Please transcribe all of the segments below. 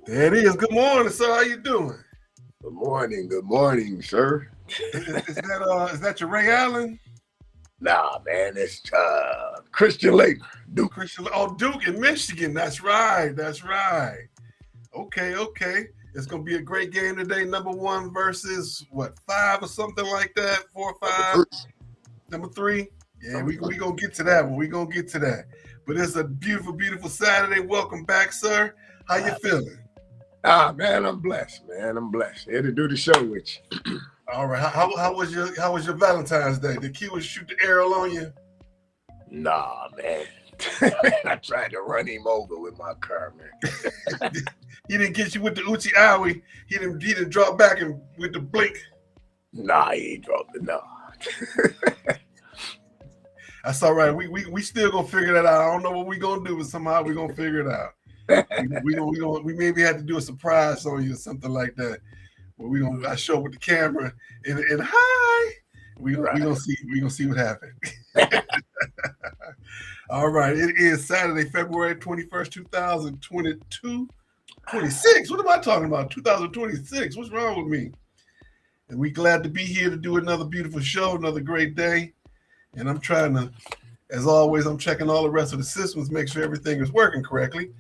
There it is. Good morning, sir. How you doing? Good morning, sir. Is that your Ray Allen? Nah, man, it's Christian Lake, Duke. Christian? Oh, Duke in Michigan. That's right. That's right. Okay. It's gonna be a great game today. Number 1 versus what, 5 or something like that? 4 or 5. Number 3. Yeah, we gonna get to that one. We gonna get to that. But it's a beautiful Saturday. Welcome back, sir. How you feeling? Man, I'm blessed, man. I'm blessed. Here to do the show with you. All right. How was your Valentine's Day? Did Q shoot the arrow on you? Nah, man. I tried to run him over with my car, man. He didn't get you with the Uchi Owie. He didn't drop back and with the blink. Nah, he ain't dropped it. No. That's all right. We still gonna figure that out. I don't know what we gonna do, but somehow we gonna figure it out. We maybe have to do a surprise on you or something like that. But I show up with the camera and hi. We gonna see what happens. All right. It is Saturday, February 21st, 2022. 26. What am I talking about? 2026. What's wrong with me? And we glad to be here to do another beautiful show, another great day. And I'm trying to, as always, I'm checking all the rest of the systems, make sure everything is working correctly.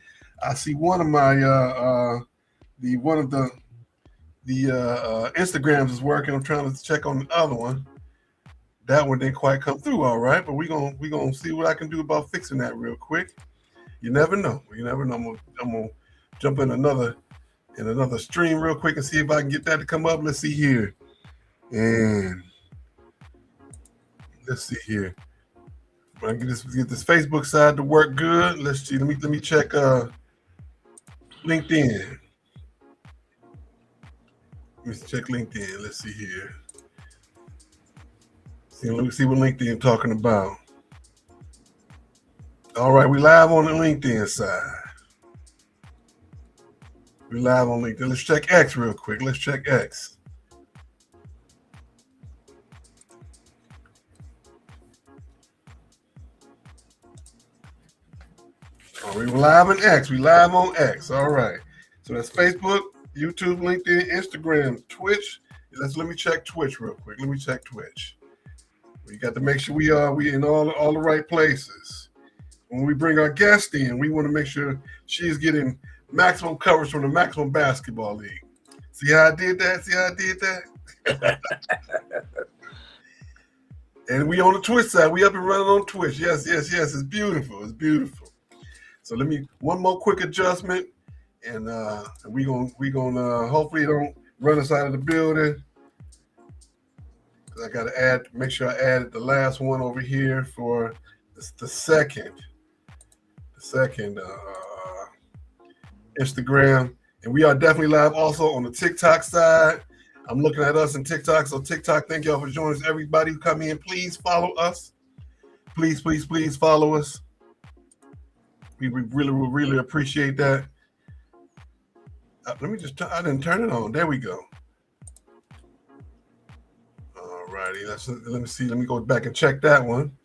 I see one of my the Instagrams is working. I'm trying to check on the other one. That one didn't quite come through all right, but we gonna see what I can do about fixing that real quick. You never know. I'm gonna jump in another stream real quick and see if I can get that to come up. Let's see here. And let's see here. When I get this Facebook side to work good. Let's see. Let me check LinkedIn. Let's check LinkedIn. Let's see here. Let me see what LinkedIn talking about. All right, we live on the LinkedIn side. We live on LinkedIn. Let's check X real quick. Let's check X. Oh, we live on X. We live on X. All right. So that's Facebook, YouTube, LinkedIn, Instagram, Twitch. Let me check Twitch real quick. Let me check Twitch. We got to make sure we in all the right places. When we bring our guest in, we want to make sure she's getting maximum coverage from the Maximum Basketball League. See how I did that? And we on the Twitch side. We up and running on Twitch. Yes. It's beautiful. So let me one more quick adjustment, and we gonna hopefully don't run us out of the building. I got to make sure I added the last one over here for the second Instagram. And we are definitely live also on the TikTok side. I'm looking at us in TikTok. So TikTok, thank y'all for joining us. Everybody who come in, please follow us. Please follow us. We really appreciate that. I didn't turn it on. There we go. Alrighty, let me see. Let me go back and check that one.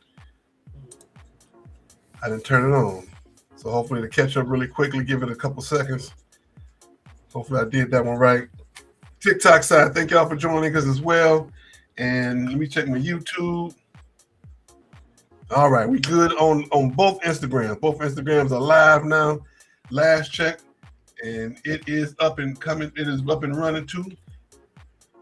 I didn't turn it on. So hopefully to catch up really quickly, give it a couple seconds. Hopefully I did that one right. TikTok side, thank y'all for joining us as well. And let me check my YouTube. All right, we good on both Instagrams. Both Instagrams are live now. Last check, and it is up and coming. It is up and running too.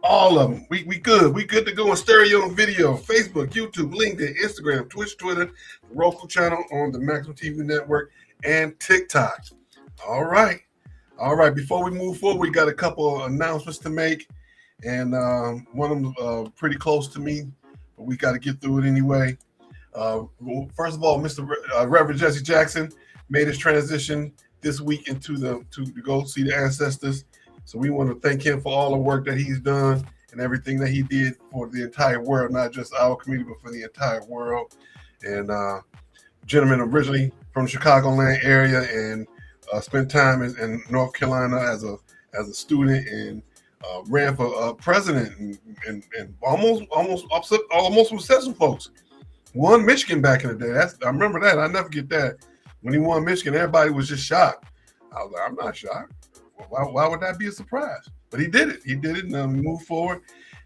All of them. We good. We good to go on stereo and video. Facebook, YouTube, LinkedIn, Instagram, Twitch, Twitter, Roku channel on the Maximum TV Network, and TikTok. All right. Before we move forward, we got a couple of announcements to make, and one of them pretty close to me, but we got to get through it anyway. First of all, Mr. Reverend Jesse Jackson made his transition this week to go see the ancestors. So we want to thank him for all the work that he's done and everything that he did for the entire world, not just our community, but for the entire world. And gentleman originally from the Chicagoland area and spent time in North Carolina as a student and ran for president and almost upset some folks. Won Michigan back in the day. I remember that. I never get that. When he won Michigan, everybody was just shocked. I was like, I'm not shocked. why would that be a surprise? But he did it. He did it and moved forward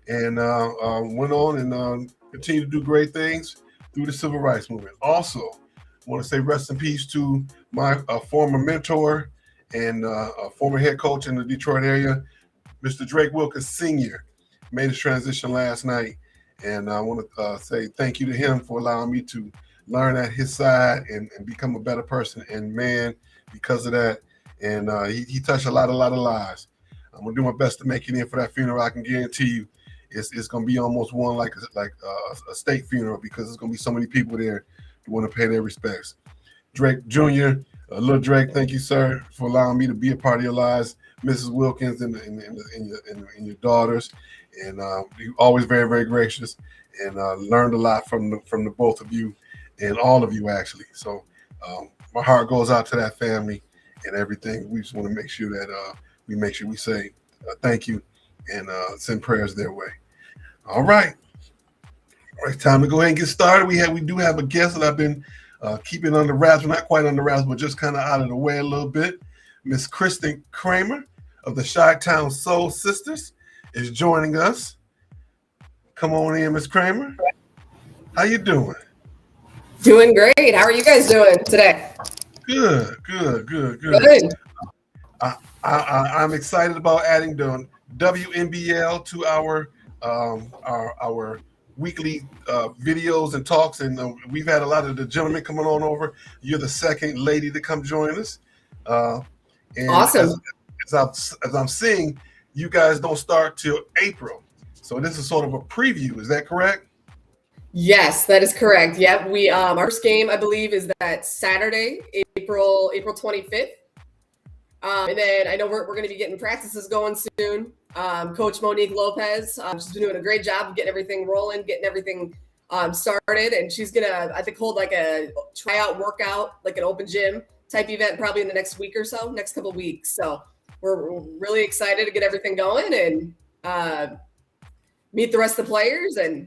and went on and continued to do great things through the civil rights movement. Also, I want to say rest in peace to my former mentor and former head coach in the Detroit area, Mr. Drake Wilkins Sr. Made his transition last night. And I want to say thank you to him for allowing me to learn at his side and become a better person. And man, because of that, and he touched a lot of lives. I'm gonna do my best to make it in for that funeral. I can guarantee you, it's gonna be almost one like a state funeral because there's gonna be so many people there who want to pay their respects. Drake Jr., Lil Drake, thank you, sir, for allowing me to be a part of your lives, Mrs. Wilkins and your daughters, and you're always very, very gracious, and learned a lot from the both of you and all of you actually. So my heart goes out to that family and everything. We just want to make sure that we say thank you and send prayers their way. All right. It's time to go ahead and get started. We do have a guest that I've been keeping under wraps, not quite under wraps, but just kind of out of the way a little bit. Miss Kristin Kramer of the Chi-Town Soul Sistas is joining us. Come on in, Miss Kramer. How you doing? Doing great. How are you guys doing today? Good. I'm excited about adding the WMBL to our weekly videos and talks, and we've had a lot of the gentlemen coming on over. You're the second lady to come join us. And awesome. As I'm seeing, you guys don't start till April, so this is sort of a preview. Is that correct? Yes, that is correct. Yep. We our first game, I believe, is that Saturday, April 25th. And then I know we're going to be getting practices going soon. Coach Monique Lopez, she's been doing a great job of getting everything rolling, getting everything started. And she's going to, I think, hold like a tryout workout, like an open gym type event probably in the next week or so, next couple of weeks. So we're really excited to get everything going and meet the rest of the players and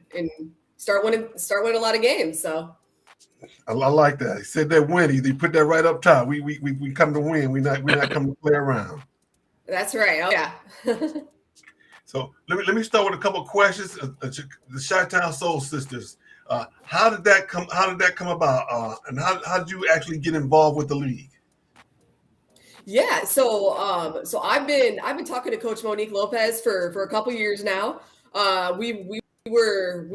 start winning a lot of games. So I like that. He said that win. He put that right up top. We come to win. We're not coming to play around. That's right. Oh yeah. So let me start with a couple of questions. The Chi-Town Soul Sistas. How did that come about? And how did you actually get involved with the league? Yeah, so I've been talking to Coach Monique Lopez for a couple years now. We were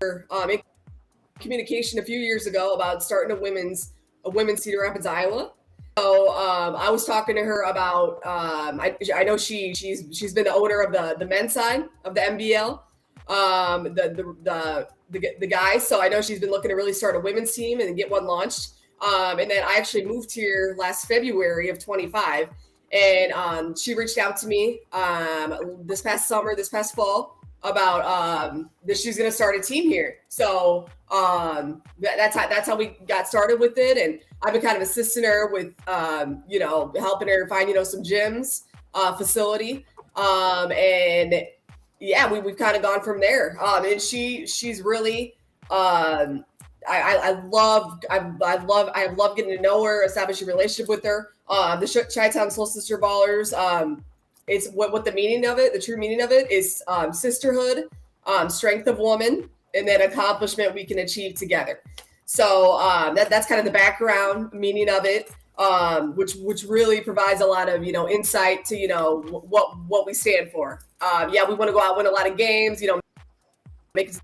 in communication a few years ago about starting a women's Cedar Rapids, Iowa. So I was talking to her about I know she's been the owner of the men's side of the MBL, the guys. So I know she's been looking to really start a women's team and get one launched. And then I actually moved here last February of 25, and she reached out to me this past fall about that she's going to start a team here. So that's how we got started with it, and I've been kind of assisting her with helping her find some gyms, facility, and yeah, we've kind of gone from there. And she's really I love getting to know her, establish a relationship with her. The Chi-Town Soul Sister Ballers. It's what the meaning of it, the true meaning of it is sisterhood, strength of woman, and then accomplishment we can achieve together. So that's kind of the background meaning of it, which really provides a lot of insight to what we stand for. We want to go out, win a lot of games, make it to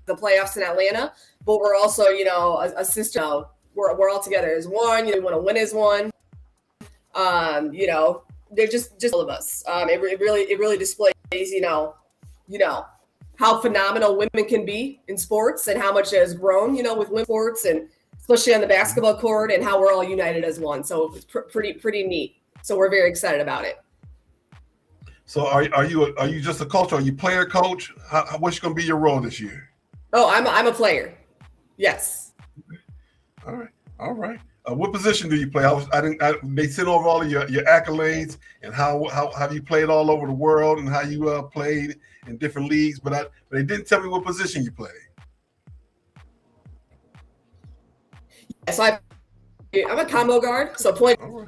the playoffs in Atlanta, but we're also a sister. We're all together as one. We want to win as one. They're just all of us. It really displays, how phenomenal women can be in sports and how much it has grown, with women's sports and especially on the basketball court and how we're all united as one. So it's pretty neat. So we're very excited about it. So are you just a coach? Are you player coach? What's going to be your role this year? Oh, I'm a player. Yes. All right. What position do you play? They sent over all of your accolades and how you played all over the world and how you played in different leagues, but they didn't tell me what position you played. So I'm a combo guard, so point. All right.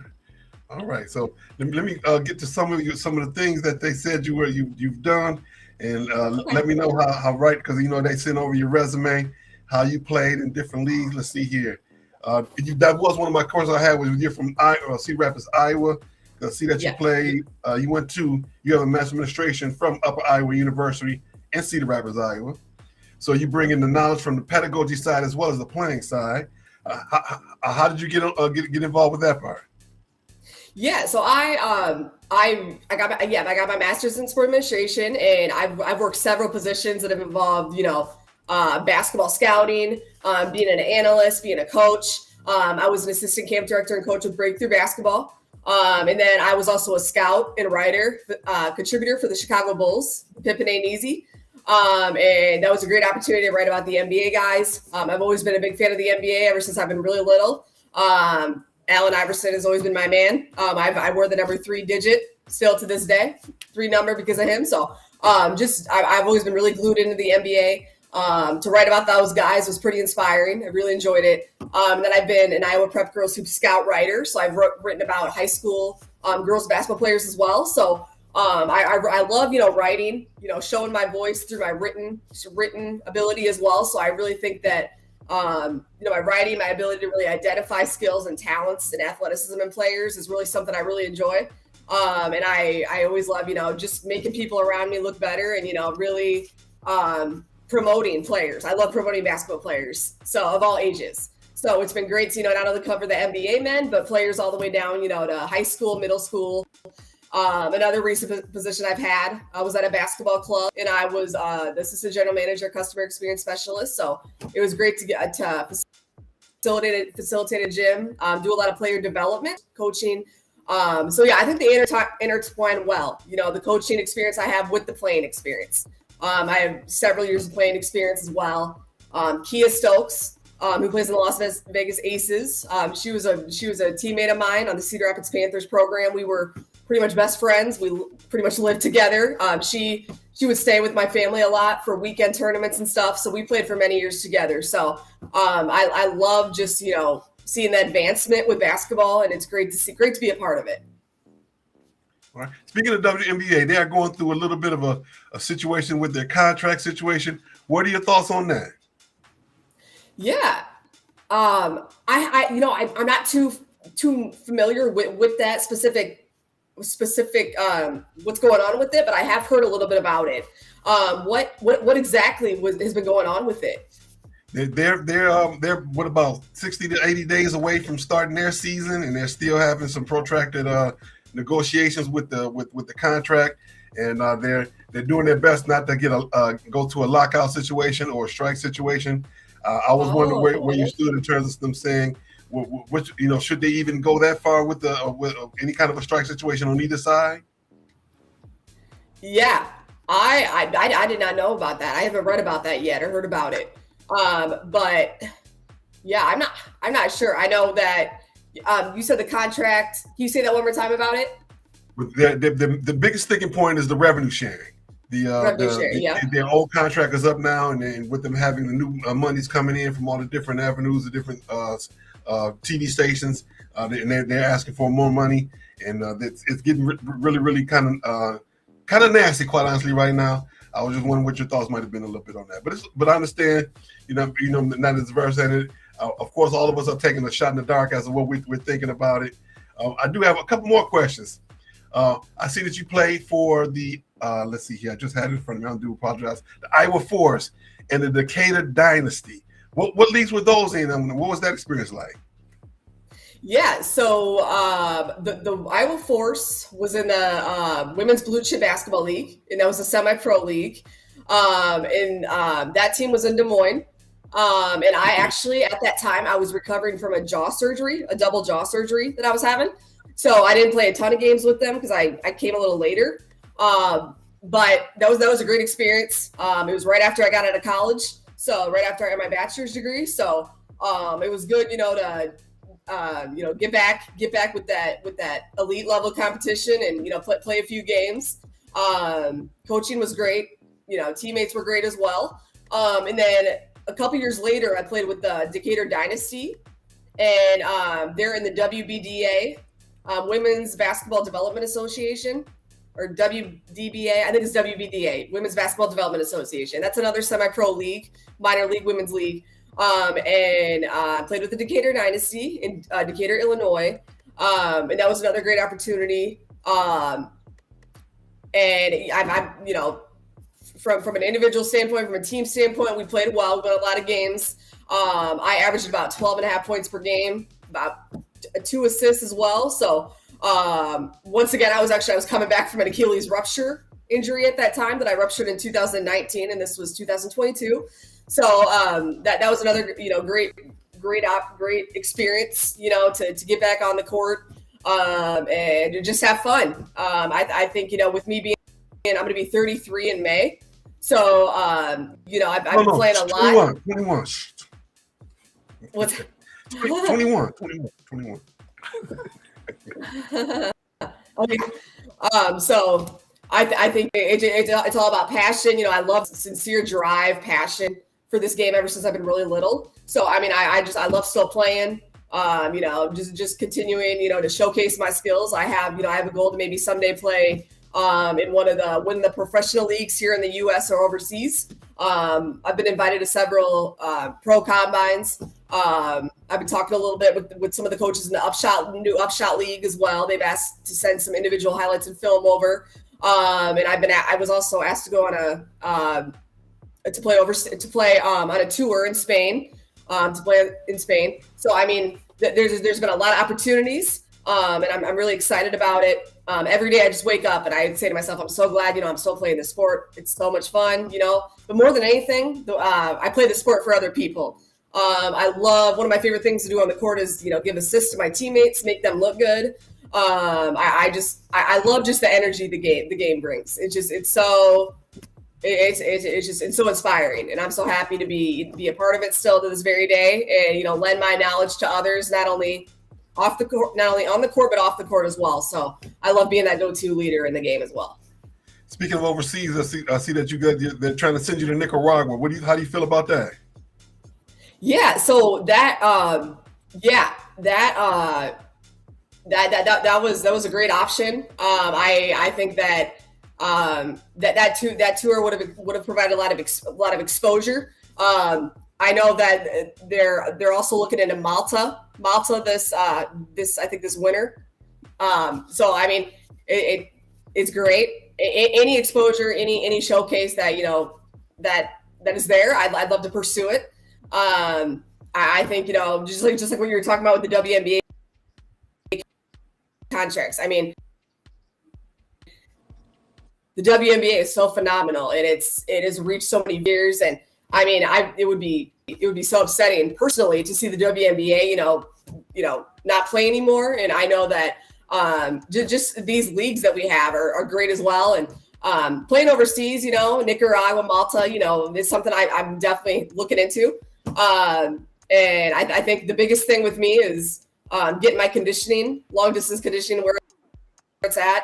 All right, so let me get to some of the things that they said you've done, and Okay. let me know how right, because they sent over your resume, how you played in different leagues. Let's see here. That was one of my courses I had. You're from Cedar Rapids, Iowa. I see that you Yeah. played. You have a mass administration from Upper Iowa University in Cedar Rapids, Iowa. So you bring in the knowledge from the pedagogy side as well as the playing side. How did you get involved with that part? Yeah, so I got my master's in sport administration, and I've worked several positions that have involved basketball scouting, being an analyst, being a coach. I was an assistant camp director and coach with Breakthrough Basketball, and then I was also a scout and writer contributor for the Chicago Bulls, Pippen ain't easy. And that was a great opportunity to write about the NBA guys. I've always been a big fan of the NBA ever since I've been really little. Allen Iverson has always been my man. I wore the number 3 digit still to this day, 3 number because of him. So I've always been really glued into the NBA. To write about those guys was pretty inspiring. I really enjoyed it. And then I've been an Iowa Prep Girls Hoop Scout writer. So I've written about high school girls basketball players as well. So I love, writing, showing my voice through my written ability as well. So I really think that my writing, my ability to really identify skills and talents and athleticism in players is really something I really enjoy. And I always love, just making people around me look better and, really promoting players. I love promoting basketball players, so of all ages. So it's been great to, not only cover the NBA men, but players all the way down, to high school, middle school. Another recent position I've had, I was at a basketball club, and I was the assistant general manager, customer experience specialist. So it was great to get to facilitate a gym, do a lot of player development, coaching. I think they intertwine well. The coaching experience I have with the playing experience. I have several years of playing experience as well. Kia Stokes, who plays in the Las Vegas Aces. She was a teammate of mine on the Cedar Rapids Panthers program. We were pretty much best friends. We pretty much lived together. She would stay with my family a lot for weekend tournaments and stuff. So we played for many years together. So I love just, seeing the advancement with basketball, and it's great to be a part of it. All right. Speaking of WMBA, they are going through a little bit of a situation with their contract situation. What are your thoughts on that? Yeah. I'm not too familiar with that specific what's going on with it, but I have heard a little bit about it. What exactly has been going on with it? They're what about 60 to 80 days away from starting their season, and they're still having some protracted negotiations with the contract, and they're doing their best not to get go to a lockout situation or a strike situation. I was wondering where you stood in terms of them saying, which should they even go that far with any kind of a strike situation on either side? Yeah, I did not know about that. I haven't read about that yet or heard about it. But yeah, I'm not sure. I know that you said the contract. Can you say that one more time about it? The biggest sticking point is the revenue sharing. Their old contract is up now, and with them having the new monies coming in from all the different avenues, the different TV stations, and they're asking for more money, and it's getting really kind of nasty, quite honestly, right now. I was just wondering what your thoughts might have been a little bit on that, but I understand, not as versed in it. Of course, all of us are taking a shot in the dark as to what we're thinking about it. I do have a couple more questions. I see that you played for the, let's see here, I just had it in front of me, I do apologize, the Iowa Force and the Decatur Dynasty. What leagues were those in, and what was that experience like? Yeah, so the Iowa Force was in the Women's Blue Chip Basketball League, and that was a semi-pro league. That team was in Des Moines. And I actually, at that time, I was recovering from a double jaw surgery that I was having. So I didn't play a ton of games with them because I came a little later. But that was a great experience. It was right after I got out of college. So right after I got my bachelor's degree. So it was good, to get back with that elite level competition and, play a few games. Coaching was great. Teammates were great as well. And then a couple years later, I played with the Decatur Dynasty, and they're in the WBDA. Women's Basketball Development Association, or WDBA. I think it's WBDA, Women's Basketball Development Association. That's another semi-pro league, minor league, women's league. And played with the Decatur Dynasty in Decatur, Illinois. And that was another great opportunity. And I'm you know, from an individual standpoint, from a team standpoint, we played well. We won a lot of games. I averaged about 12.5 points per game, about 2 assists as well. So once again, I was coming back from an Achilles rupture injury at that time that I ruptured in 2019, and this was 2022. So that was another, you know, great experience, you know, to get back on the court and to just have fun. I think, you know, with me I'm going to be 33 in May. So, you know, I've been playing a lot. 21. What's 21. Okay. So I think it's all about passion. You know, I love sincere drive, passion for this game ever since I've been really little. So, I mean, I love still playing, you know, just continuing, you know, to showcase my skills. I have a goal to maybe someday play in one of the professional leagues here in the U.S. or overseas. I've been invited to several pro combines. I've been talking a little bit with some of the coaches in the new Upshot League as well. They've asked to send some individual highlights and film over. And I was also asked to go on to play on a tour in Spain, to play in Spain. So, I mean, there's been a lot of opportunities, and I'm really excited about it. Every day I just wake up and I say to myself, I'm so glad, you know, I'm still playing this sport. It's so much fun, you know, but more than anything, I play the sport for other people. I love, one of my favorite things to do on the court is, you know, give assists to my teammates, make them look good. I love just the energy the game brings. It's so inspiring, and I'm so happy to be a part of it still to this very day, and, you know, lend my knowledge to others, not only on the court, but off the court as well. So I love being that go-to leader in the game as well. Speaking of overseas, I see that they're trying to send you to Nicaragua. How do you feel about that? Yeah, so that was a great option. I think that tour would have provided a lot of exposure. I know that they're also looking into Malta this I think this winter. So I mean, it's great. Any exposure, any showcase that, you know, that is there, I'd love to pursue it. I think, you know, just like what you were talking about with the WMBA contracts. I mean, the WNBA is so phenomenal, and it has reached so many years. And I mean, it would be so upsetting personally to see the WNBA, you know, not play anymore. And I know that just these leagues that we have are great as well. And playing overseas, you know, Nicaragua, Malta, you know, is something I'm definitely looking into. And I think the biggest thing with me is getting my conditioning, long distance conditioning, where it's at.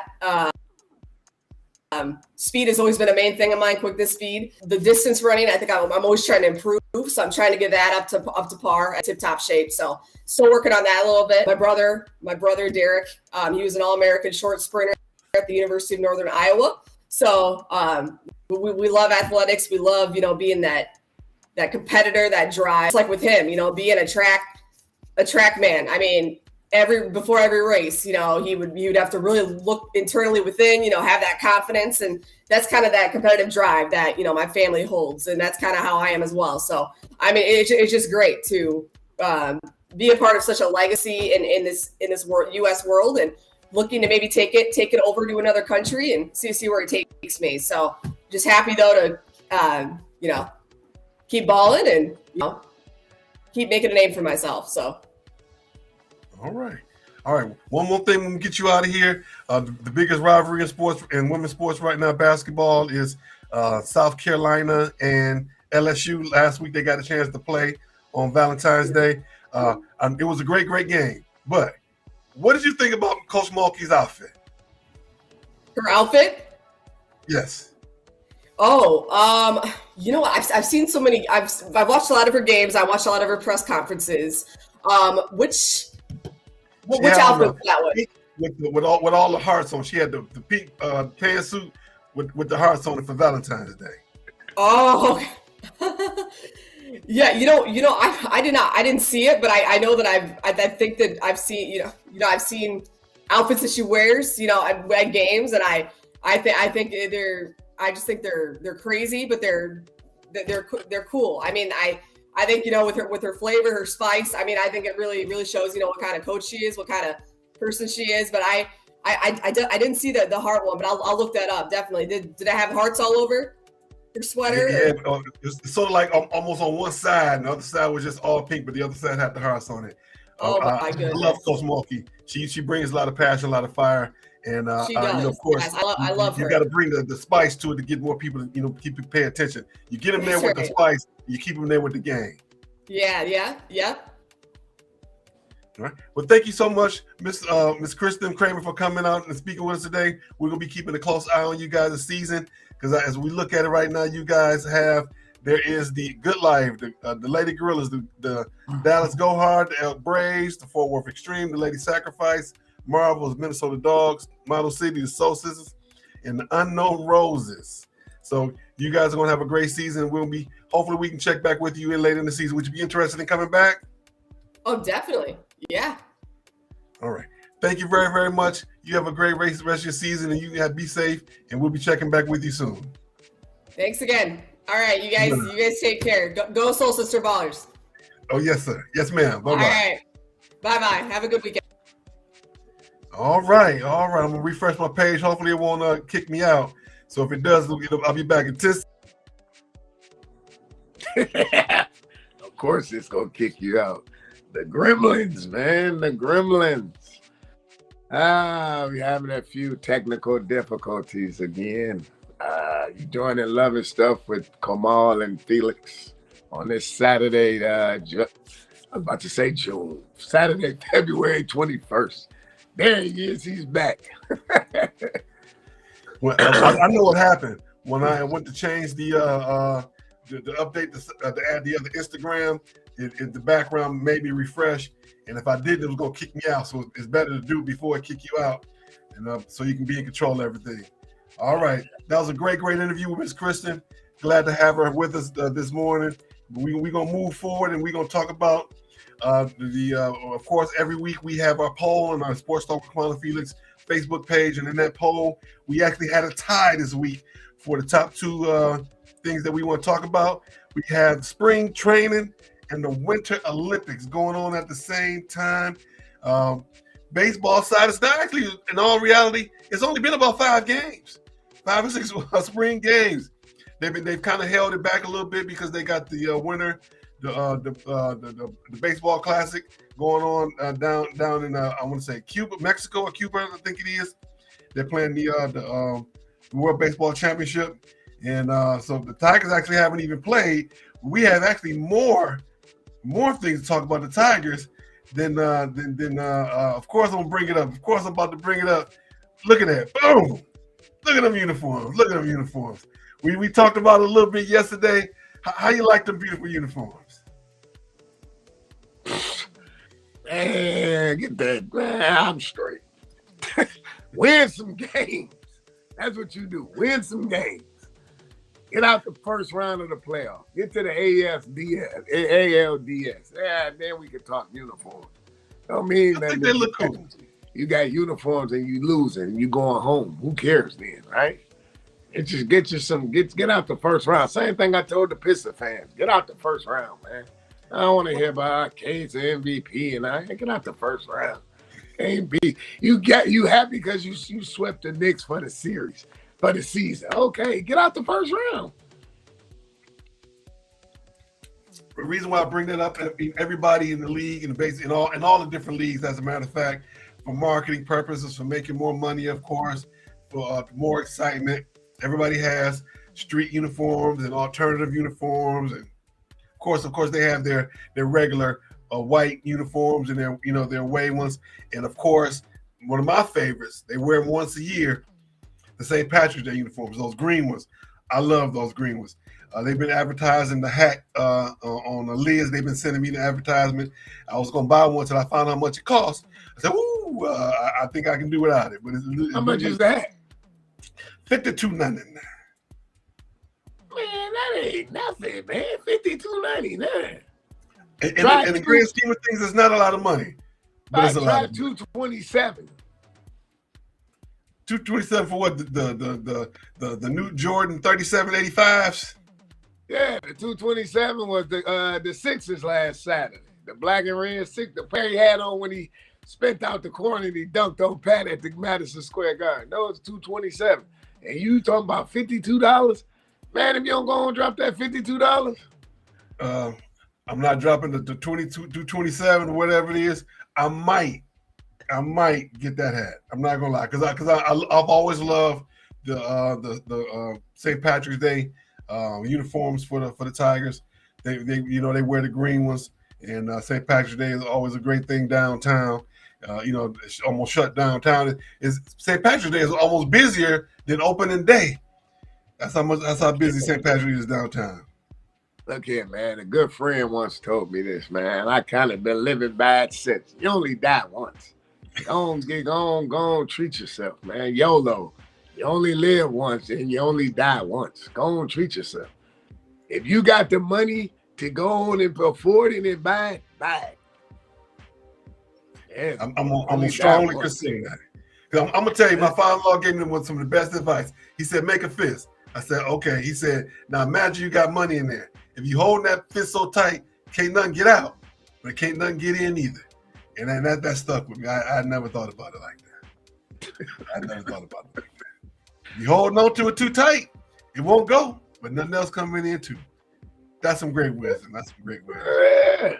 Speed has always been a main thing of mine, quickness, speed. The distance running, I think I'm always trying to improve. So I'm trying to get that up to par, at tip-top shape. So still working on that a little bit. My brother Derek, he was an All-American short sprinter at the University of Northern Iowa. So we love athletics. We love, you know, being that competitor, that drive. It's like with him, you know, being a track man. I mean, before every race, you know, he would have to really look internally within, you know, have that confidence. And that's kind of that competitive drive that, you know, my family holds. And that's kind of how I am as well. So, I mean, it's just great to be a part of such a legacy in this world, U.S. world, and looking to maybe take it over to another country and see where it takes me. So just happy though to, you know, keep balling and, you know, keep making a name for myself. So. All right. One more thing when we get you out of here. The biggest rivalry in sports and women's sports right now, basketball, is South Carolina and LSU. Last week they got a chance to play on Valentine's Day. It was a great game. But what did you think about Coach Mulkey's outfit? Her outfit? Yes. Oh, you know, I've seen so many. I've watched a lot of her games. I watched a lot of her press conferences. Which outfit was that one? with all the hearts on. She had the pink pantsuit with the hearts on it for Valentine's Day. Oh, yeah. I didn't see it, but I know that I think that I've seen, I've seen outfits that she wears, at games, and I think just think they're crazy, but they're cool. I mean, I think, with her flavor, her spice, I mean, I think it really shows, what kind of coach she is, what kind of person she is. But I didn't see the heart one, but I'll look that up. Definitely. Did I have hearts all over her sweater? Yeah, it's sort of like almost on one side, and the other side was just all pink, but the other side had the hearts on it. Oh my goodness. I love Coach Mulkey. She brings a lot of passion, a lot of fire. And she does. of course, yes, I love her. You got to bring the spice to it to get more people to keep pay attention. You get them there with the spice, you keep them there with the game. Yeah. All right. Well, thank you so much, Miss Kristin Kramer, for coming out and speaking with us today. We're gonna be keeping a close eye on you guys this season, because as we look at it right now, you guys there is the Good Life, the Lady Gorillas, the Dallas Go Hard, the Elk Braves, the Fort Worth Extreme, the Lady Sacrifice, Marvel's Minnesota Dogs, Model City, the Soul Sistas, and the Unknown Roses. So you guys are going to have a great season. Hopefully we can check back with you later in the season. Would you be interested in coming back? Oh, definitely. Yeah. All right. Thank you very, very much. You have a great rest of your season, and you be safe, and we'll be checking back with you soon. Thanks again. All right, you guys take care. Go Soul Sister Ballers. Oh, yes, sir. Yes, ma'am. Bye-bye. All right. Bye-bye. Have a good weekend. All right. I'm going to refresh my page. Hopefully it won't kick me out. So if it does, I'll be back in 10. Of course it's going to kick you out. The Gremlins, man. The Gremlins. We're having a few technical difficulties again. You're joining Loving Stuff with Kamau and Felix on this Saturday, I was about to say June. Saturday, February 21st. There he is. He's back. Well, I know what happened when I went to change the update, the add the other Instagram. The background made me refresh, and if I did, it was gonna kick me out. So it's better to do it before it kick you out, and so you can be in control of everything. All right, that was a great interview with Miss Kristin. Glad to have her with us this morning. We're gonna move forward, and we're gonna talk about of course, every week we have our poll on our Sports Talk with Kamau and Felix Facebook page, and in that poll, we actually had a tie this week for the top two things that we want to talk about. We have spring training and the Winter Olympics going on at the same time. Baseball side is not actually, in all reality, it's only been about 5 or 6 spring games. They've kind of held it back a little bit because they got the winter. The baseball classic going on down in I want to say Mexico or Cuba, I think it is. They're playing the World Baseball Championship, and so the Tigers actually haven't even played. We have actually more things to talk about the Tigers than of course I'm gonna bring it up. Of course I'm about to bring it up. Look at that! Boom! Look at them uniforms. We talked about it a little bit yesterday. How you like them beautiful uniforms? Man, get that. Man, I'm straight. Win some games. That's what you do. Win some games. Get out the first round of the playoff. Get to the ALDS. Yeah, then we can talk uniforms. Don't mean that they look cool. You got uniforms and you losing and you going home. Who cares then, right? It just get out the first round. Same thing I told the Pistons fans. Get out the first round, man. I don't want to hear about Kane's MVP and get out the first round. You happy because you swept the Knicks for the series, for the season. Okay, get out the first round. The reason why I bring that up, everybody in the league and in all the different leagues, as a matter of fact, for marketing purposes, for making more money, of course, for more excitement. Everybody has street uniforms and alternative uniforms, and of course, they have their regular white uniforms and their away ones. And of course, one of my favorites, they wear them once a year, the St. Patrick's Day uniforms, those green ones. I love those green ones. They've been advertising the hat on the lids. They've been sending me the advertisement. I was going to buy one until I found out how much it cost. I said, ooh, I think I can do without it. But How much is that? $52.99. Man, that ain't nothing, man. $52.99. In the grand scheme of things, it's not a lot of money, but it's a lot of money. $227. $227 for what? The new Jordan 3785s? Yeah, the $227 was the Sixers last Saturday. The black and red six, the pair he had on when he spent out the corner and he dunked on Pat at the Madison Square Garden. That was $227. And you talking about $52? Man, if you don't go and drop that $52. I'm not dropping the 227 or whatever it is. I might get that hat. I'm not gonna lie, because I've always loved the St. Patrick's Day uniforms for the Tigers. They wear the green ones, and St. Patrick's Day is always a great thing downtown. It's almost shut downtown. St. Patrick's Day is almost busier than opening day. That's how busy St. Patrick's is downtown. Look here, man. A good friend once told me this, man. I kind of been living by it since. You only die once. Go on, treat yourself, man. YOLO. You only live once and you only die once. Go on, treat yourself. If you got the money to go on and afford it and buy it, buy it. Yeah, I'm gonna strongly consider that. I'm gonna tell you, my father-in-law gave me some of the best advice. He said, make a fist. I said, okay. He said, now imagine you got money in there. If you hold that fist so tight, can't nothing get out, but it can't nothing get in either. And then that stuck with me. I never thought about it like that. I never thought about it like that. If you holding on to it too tight, it won't go, but nothing else coming in too. That's some great wisdom. Yeah.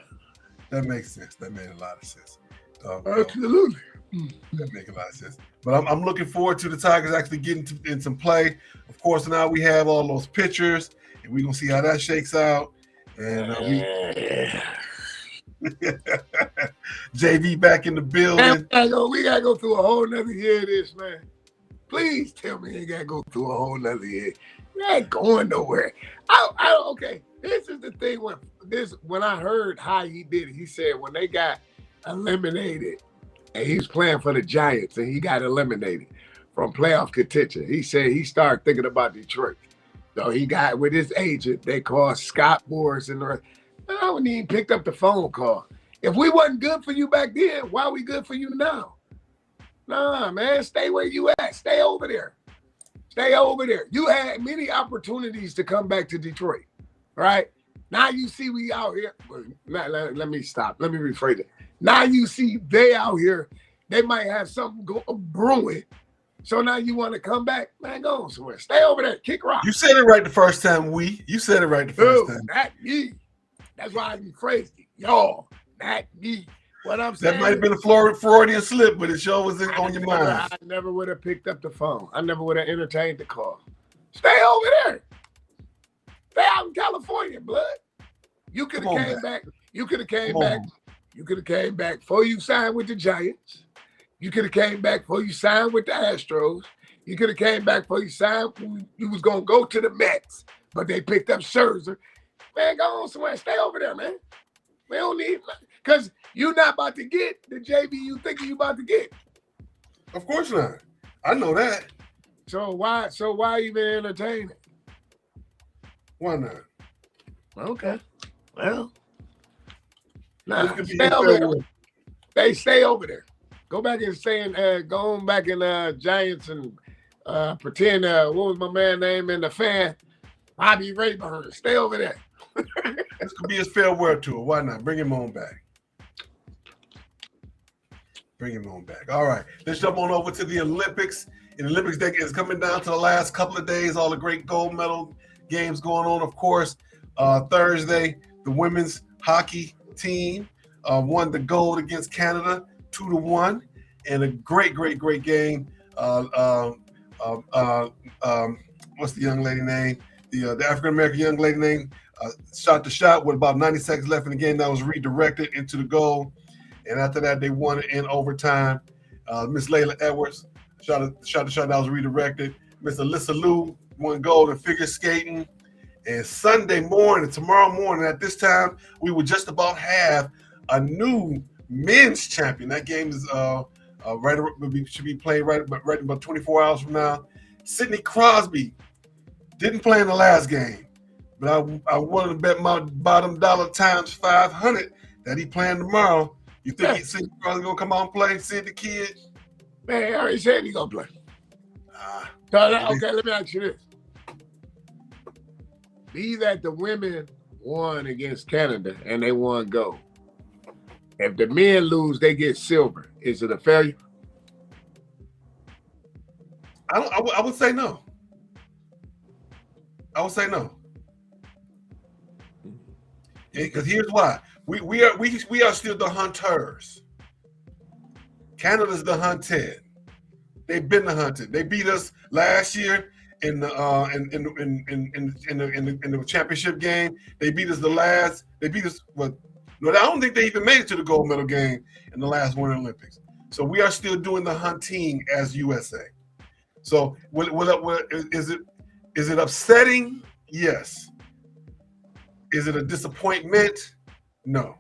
That makes sense. That made a lot of sense. Absolutely. That makes a lot of sense. But I'm looking forward to the Tigers actually getting in some play. Of course, now we have all those pictures, and we're going to see how that shakes out. And JV back in the building. We gotta go through a whole nother year of this, man. Please tell me you gotta go through a whole nother year. You ain't going nowhere. Okay, this is the thing when I heard how he did it. He said when they got eliminated, and he's playing for the Giants, and he got eliminated from playoff contention. He said he started thinking about Detroit. So he got with his agent. They called Scott Boras and the rest. I wouldn't even picked up the phone call. If we wasn't good for you back then, why are we good for you now? Nah, man, stay where you at. Stay over there. Stay over there. You had many opportunities to come back to Detroit, right? Now you see we out here. Let me stop. Let me rephrase it. Now you see they out here. They might have something brewing. So now you want to come back? Man, go on somewhere. Stay over there. Kick rock. You said it right the first time, You said it right the first time. Not me. That's why I rephrased it. Y'all, not me. What I'm saying. That might have been a Freudian slip, but it sure was on your mind. I never would have picked up the phone. I never would have entertained the call. Stay over there. Stay out in California, blood. You could have came back. You could have came back. You could have came back before you signed with the Giants. You could have came back before you signed with the Astros. You could have came back before you signed. You was going to go to the Mets, but they picked up Scherzer. Man, go on somewhere. Stay over there, man. We don't need, because you're not about to get the JV you think you about to get. Of course not. I know that. So why even entertain it? Why not? Okay. Well, stay over there. They stay over there. Go back and go on back in Giants and pretend what was my man name in the fan? Bobby Rayburn. Stay over there. This could be his farewell tour. Why not? Bring him on back. All right. Let's jump on over to the Olympics. And the Olympics Day is coming down to the last couple of days. All the great gold medal games going on, of course. Thursday, the women's hockey team won the gold against Canada 2-1. And a great game. What's the young lady name? The African-American young lady name shot the shot with about 90 seconds left in the game. That was redirected into the goal. And after that, they won it in overtime. Miss Layla Edwards shot the shot that was redirected. Miss Alyssa Liu won gold in figure skating. And tomorrow morning at this time, we would just about have a new men's champion. That game is Should be playing right about 24 hours from now. Sidney Crosby didn't play in the last game, but I wanted to bet my bottom dollar times 500 that he playing tomorrow. You think Sidney Crosby gonna come out and play? Sid the kid? Man, I already said he gonna play. Okay, let me ask you this. Be that the women won against Canada and they won gold. If the men lose, they get silver. Is it a failure? I would say no. I would say no. Because here's why. We are still the hunters. Canada's the hunted. They've been the hunted. They beat us last year in the championship game. They beat us They beat us. Well, no, I don't think they even made it to the gold medal game in the last Winter Olympics. So we are still doing the hunting as USA. So is it upsetting? Yes. Is it a disappointment? No.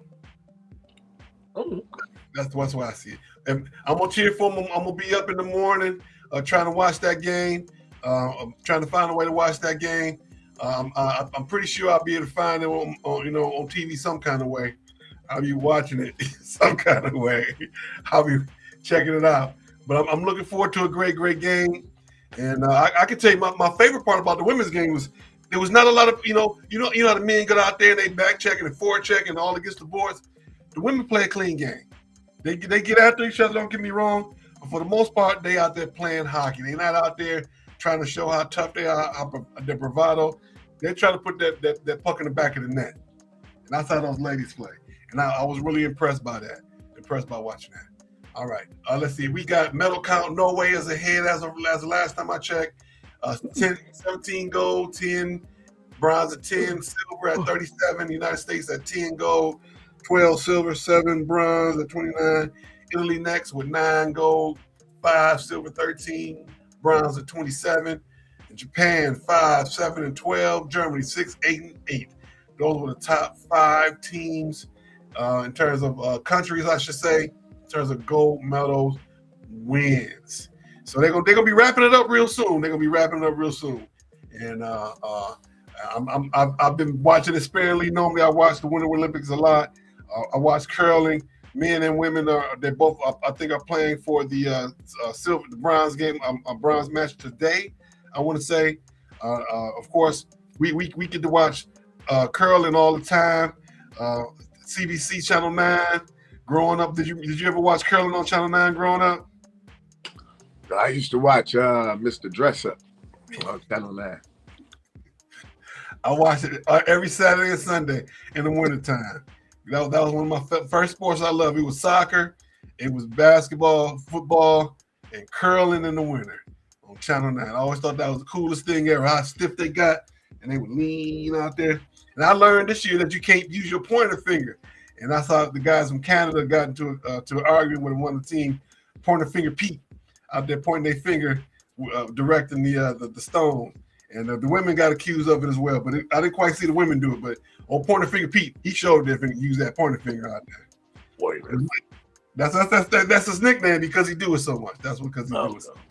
That's why I see it. And I'm gonna cheer for them. I'm gonna be up in the morning trying to watch that game. I'm trying to find a way to watch that game. I'm pretty sure I'll be able to find it on TV some kind of way. I'll be watching it some kind of way. I'll be checking it out. But I'm looking forward to a great game. And I can tell you my favorite part about the women's game was there was not a lot of you know how the men got out there and they back checking and forward checking all against the boards. The women play a clean game. They get after each other, don't get me wrong, but for the most part, they out there playing hockey. They're not out there trying to show how tough they are, their bravado. They're trying to put that puck in the back of the net. And that's how those ladies play. And I was really impressed by that, impressed by watching that. All right, let's see. We got medal count. Norway is ahead as of the last time I checked. 17 gold, 10 bronze at 10, silver at 37. The United States at 10 gold, 12 silver, 7 bronze at 29. Italy next with 9 gold, 5 silver, 13 bronze at 27. And Japan 5, 7, and 12. Germany 6, 8, and 8. Those were the top 5 teams in terms of countries, I should say, in terms of gold medals wins. So they're gonna be wrapping it up real soon. And I've been watching it sparingly. Normally I watch the Winter Olympics a lot. I watch curling. Men and women they both I think are playing for the silver, the bronze game, a bronze match today. I want to say, of course, we get to watch curling all the time. CBC Channel 9. Growing up, did you ever watch curling on Channel 9 growing up? I used to watch Mr. Dress Up on Channel 9. I watched it every Saturday and Sunday in the wintertime. That was one of my first sports I loved. It was soccer, it was basketball, football, and curling in the winter on Channel 9. I always thought that was the coolest thing ever, how stiff they got, and they would lean out there. And I learned this year that you can't use your pointer finger. And I saw the guys from Canada got into to arguing with one of the team, pointer finger Pete, out there pointing their finger, directing the stone. And the women got accused of it as well. But I didn't quite see the women do it. But on pointer finger Pete, he showed their finger, use that pointer finger out there. Boy, that's his nickname because he do it so much. That's because he do it so much.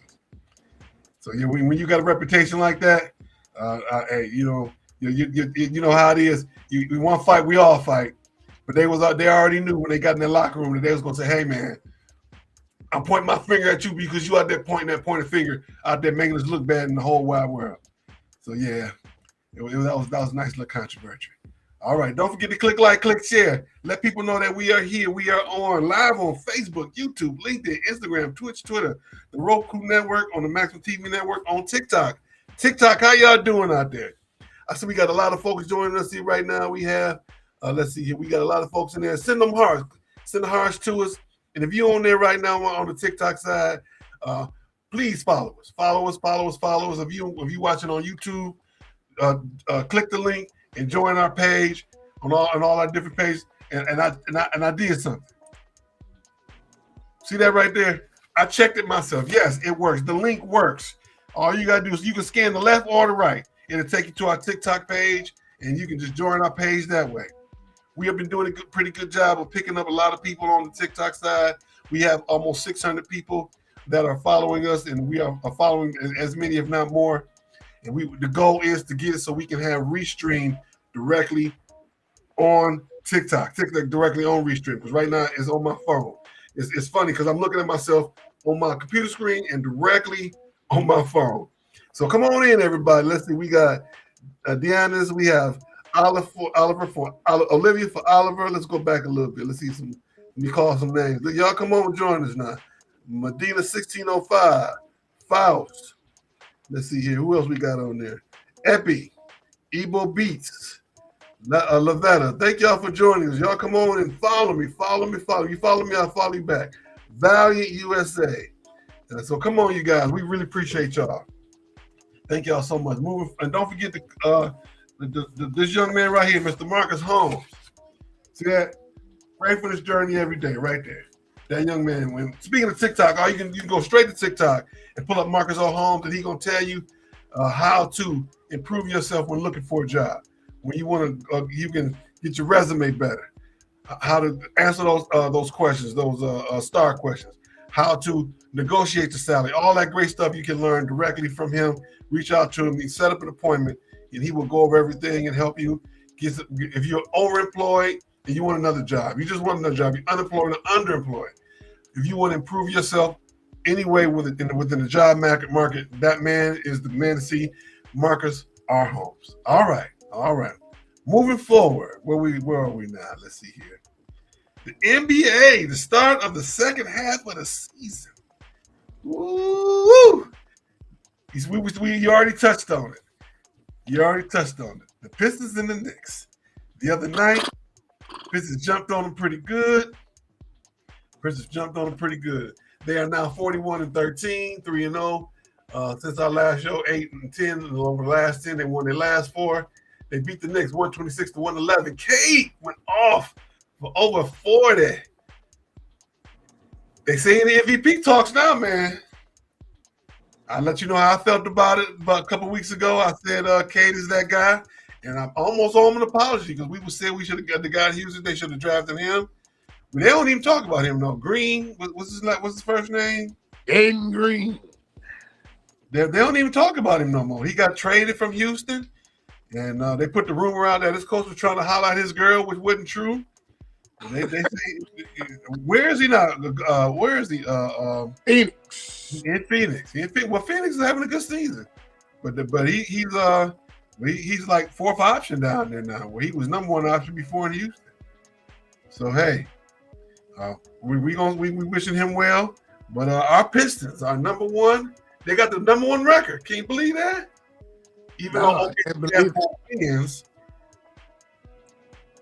So yeah, when you got a reputation like that, you know how it is. You want to fight, we all fight. But they already knew when they got in their locker room that they was gonna say, "Hey man, I'm pointing my finger at you because you out there pointing that pointer finger out there making us look bad in the whole wide world." So yeah, that was a nice little controversy. All right, don't forget to click like, click share. Let people know that we are here. We are on live on Facebook, YouTube, LinkedIn, Instagram, Twitch, Twitter, the Roku Network, on the Maximum TV Network, on TikTok. TikTok, how y'all doing out there? I see we got a lot of folks joining us here right now. We have, let's see here, we got a lot of folks in there. Send them hearts. Send the hearts to us. And if you're on there right now on the TikTok side, please follow us. Follow us. If you watching on YouTube, click the link and join our page on all our different pages. And I did something. See that right there? I checked it myself. Yes, it works. The link works. All you gotta do is you can scan the left or the right. It'll take you to our TikTok page, and you can just join our page that way. We have been doing a pretty good job of picking up a lot of people on the TikTok side. We have almost 600 people that are following us, and we are following as many, if not more. And the goal is to get it so we can have Restream directly on TikTok directly on Restream, because right now it's on my phone. It's funny because I'm looking at myself on my computer screen and directly on my phone. So come on in, everybody. Let's see. We got Deanna's. We have Olivia for Oliver. Let's go back a little bit. Let's see some. Let me call some names. Y'all come on and join us now. Medina 1605, Faust. Let's see here. Who else we got on there? Epi, Ebo Beats, Lavetta. Thank y'all for joining us. Y'all come on and follow me. Follow me. You follow me, I'll follow you back. Valiant USA. So come on, you guys. We really appreciate y'all. Thank y'all so much. And don't forget this young man right here, Mr. Marcus Holmes. See that? Pray for this journey every day, right there. That young man. Speaking of TikTok, you can go straight to TikTok and pull up Marcus O. Holmes, and he's gonna tell you how to improve yourself when looking for a job. When you want to, you can get your resume better. How to answer those questions, those star questions. How to negotiate the salary. All that great stuff you can learn directly from him. Reach out to him. Set up an appointment, and he will go over everything and help you. If you're overemployed and you want another job, you just want another job. You're unemployed or underemployed. If you want to improve yourself anyway within the job market, that man is the man to see. Marcus R. Holmes. All right. Moving forward, where are we now? Let's see here. The NBA, the start of the second half of the season. Woo! You already touched on it. The Pistons and the Knicks. The other night, Pistons jumped on them pretty good. They are now 41-13, 3-0. Since our last show, 8-10. Over the last 10, they won their last 4. They beat the Knicks 126-111. Kate went off for over 40. They say in the MVP talks now, man. I'll let you know how I felt about it about a couple weeks ago. I said Kate is that guy, and I'm almost on an apology because we said we should have got the guy in Houston. They should have drafted him. But they don't even talk about him, no. Green, what's his first name? Aiden Green. They don't even talk about him no more. He got traded from Houston, and they put the rumor out that his coach was trying to highlight his girl, which wasn't true. And they say, where is he now? Where is he? Phoenix. In Phoenix. Well, Phoenix is having a good season, but he's like fourth option down there now, where he was number one option before in Houston. So hey, we wishing him well. But our Pistons are number one. They got the number one record. Can you believe that? Even though they have more wins,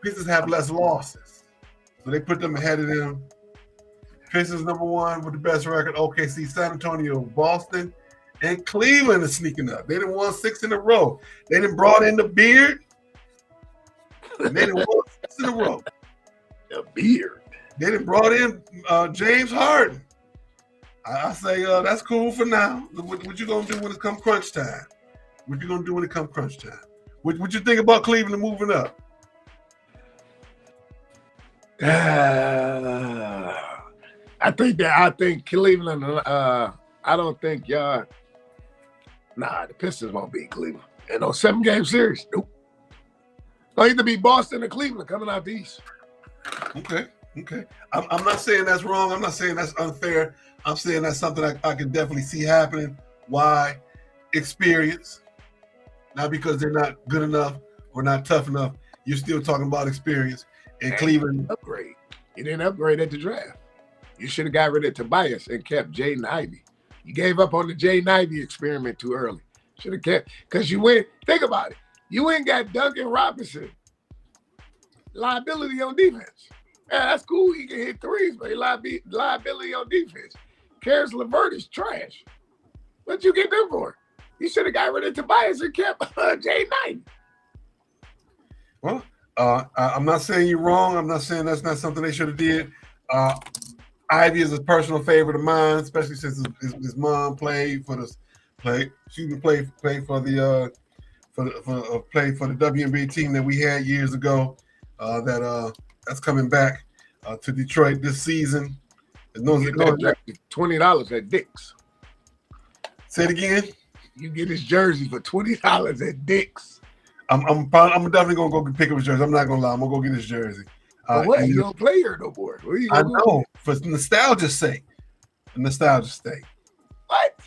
Pistons have less losses. So they put them ahead of them. Pistons number one with the best record. OKC, San Antonio, Boston, and Cleveland is sneaking up. They done won 6 in a row. They done brought in the beard. And they done won 6 in a row. The beard. They done brought in James Harden. I say that's cool for now. What you gonna do when it come crunch time? What you think about Cleveland moving up? I think Cleveland. I don't think y'all. Nah, the Pistons won't beat Cleveland in no 7-game series. Nope. They'll either be Boston or Cleveland coming out the East. Okay. I'm not saying that's wrong. I'm not saying that's unfair. I'm saying that's something I can definitely see happening. Why? Experience. Not because they're not good enough or not tough enough. You're still talking about experience. And Cleveland. Upgrade. You didn't upgrade at the draft. You should have got rid of Tobias and kept Jaden Ivey. You gave up on the Jaden Ivey experiment too early. Should have kept, because you went, think about it. You ain't got Duncan Robinson. Liability on defense. Yeah, that's cool. He can hit threes, but he liability on defense. Karis LeVert is trash. What you get them for? You should have got rid of Tobias and kept Jaden Ivey. Well, I'm not saying you're wrong. I'm not saying that's not something they should have did. Ivy is a personal favorite of mine, especially since his mom played for the WMBL team that we had years ago. That's coming back to Detroit this season. $20 at Dick's. Say it again. You get his jersey for $20 at Dick's. I'm definitely gonna go pick up his jersey. I'm not gonna lie. I'm gonna go get his jersey. What? You don't play here no more. I know, for nostalgia's sake. Nostalgia's sake. What?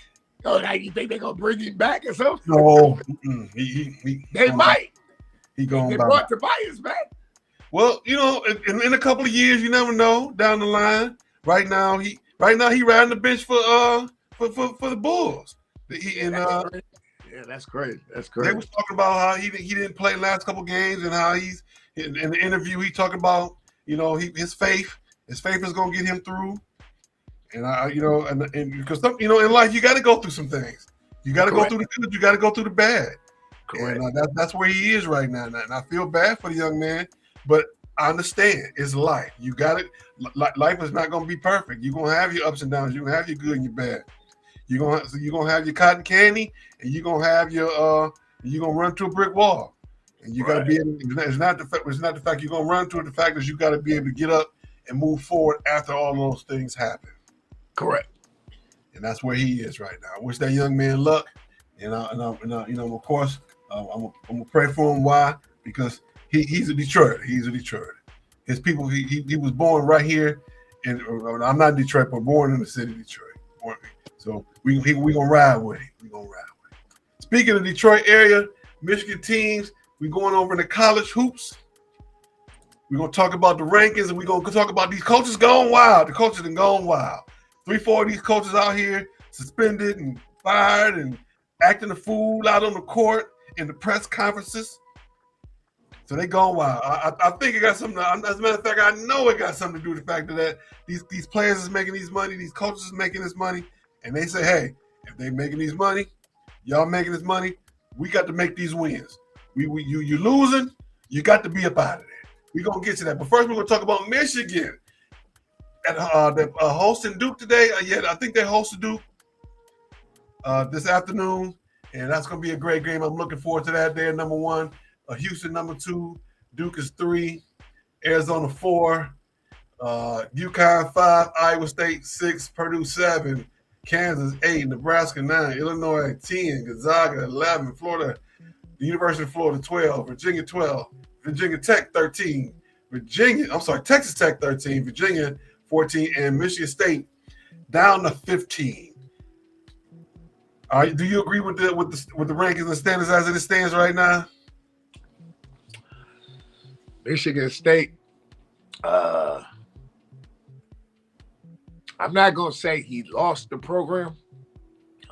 Oh, now you think they're gonna bring him back or something? No. They might. He going they back. brought Tobias back. Well, you know, in a couple of years, you never know down the line. Right now, he riding the bench for the Bulls. That's crazy. That's crazy. They was talking about how he didn't play the last couple games and how he's in the interview. He talking about, you know, his faith is gonna get him through. And you know, and because you know, in life you got to go through some things. You got to go through the good. You got to go through the bad. Correct. And that's where he is right now. And I feel bad for the young man, but I understand it's life. You got it. Life is not going to be perfect. You're going to have your ups and downs. You're going to have your good and your bad. You're going to have your cotton candy, and you're going to have your you're going to run to a brick wall. And you got to be able. It's not the fact you're going to run to it. The fact is you got to be able to get up and move forward after all those things happen. Correct. And that's where he is right now. I wish that young man luck. And you know, of course, I'm gonna pray for him. Why? Because he's a Detroiter. He's a Detroiter. His people. He was born right here, and I'm not Detroit, but born in the city of Detroit. So we gonna ride with him. We gonna ride with him. Speaking of Detroit area, Michigan teams, we going over into college hoops. We're gonna talk about the rankings, and we're gonna talk about these coaches going wild. The coaches have gone wild. 3-4 of these coaches out here suspended and fired and acting a fool out on the court in the press conferences. So they gone wild. I think it got something. As a matter of fact, I know it got something to do with the fact that these players is making these money, these coaches is making this money, and they say, hey, if they making these money, y'all making this money, we got to make these wins. You losing, you got to be up out of there. We're gonna get to that, but first we're gonna talk about Michigan. They're hosting Duke today. I think they hosted Duke this afternoon, and that's going to be a great game. I'm looking forward to that. They're number 1, Houston number 2, Duke is 3, Arizona 4, UConn 5, Iowa State 6, Purdue 7, Kansas 8, Nebraska 9, Illinois 10, Gonzaga 11, Florida, the University of Florida 12, Virginia 12, Virginia Tech 13, Texas Tech 13, Virginia 14, and Michigan State down to 15. Do you agree with the rankings and standards as it stands right now? Michigan State. I'm not gonna say he lost the program,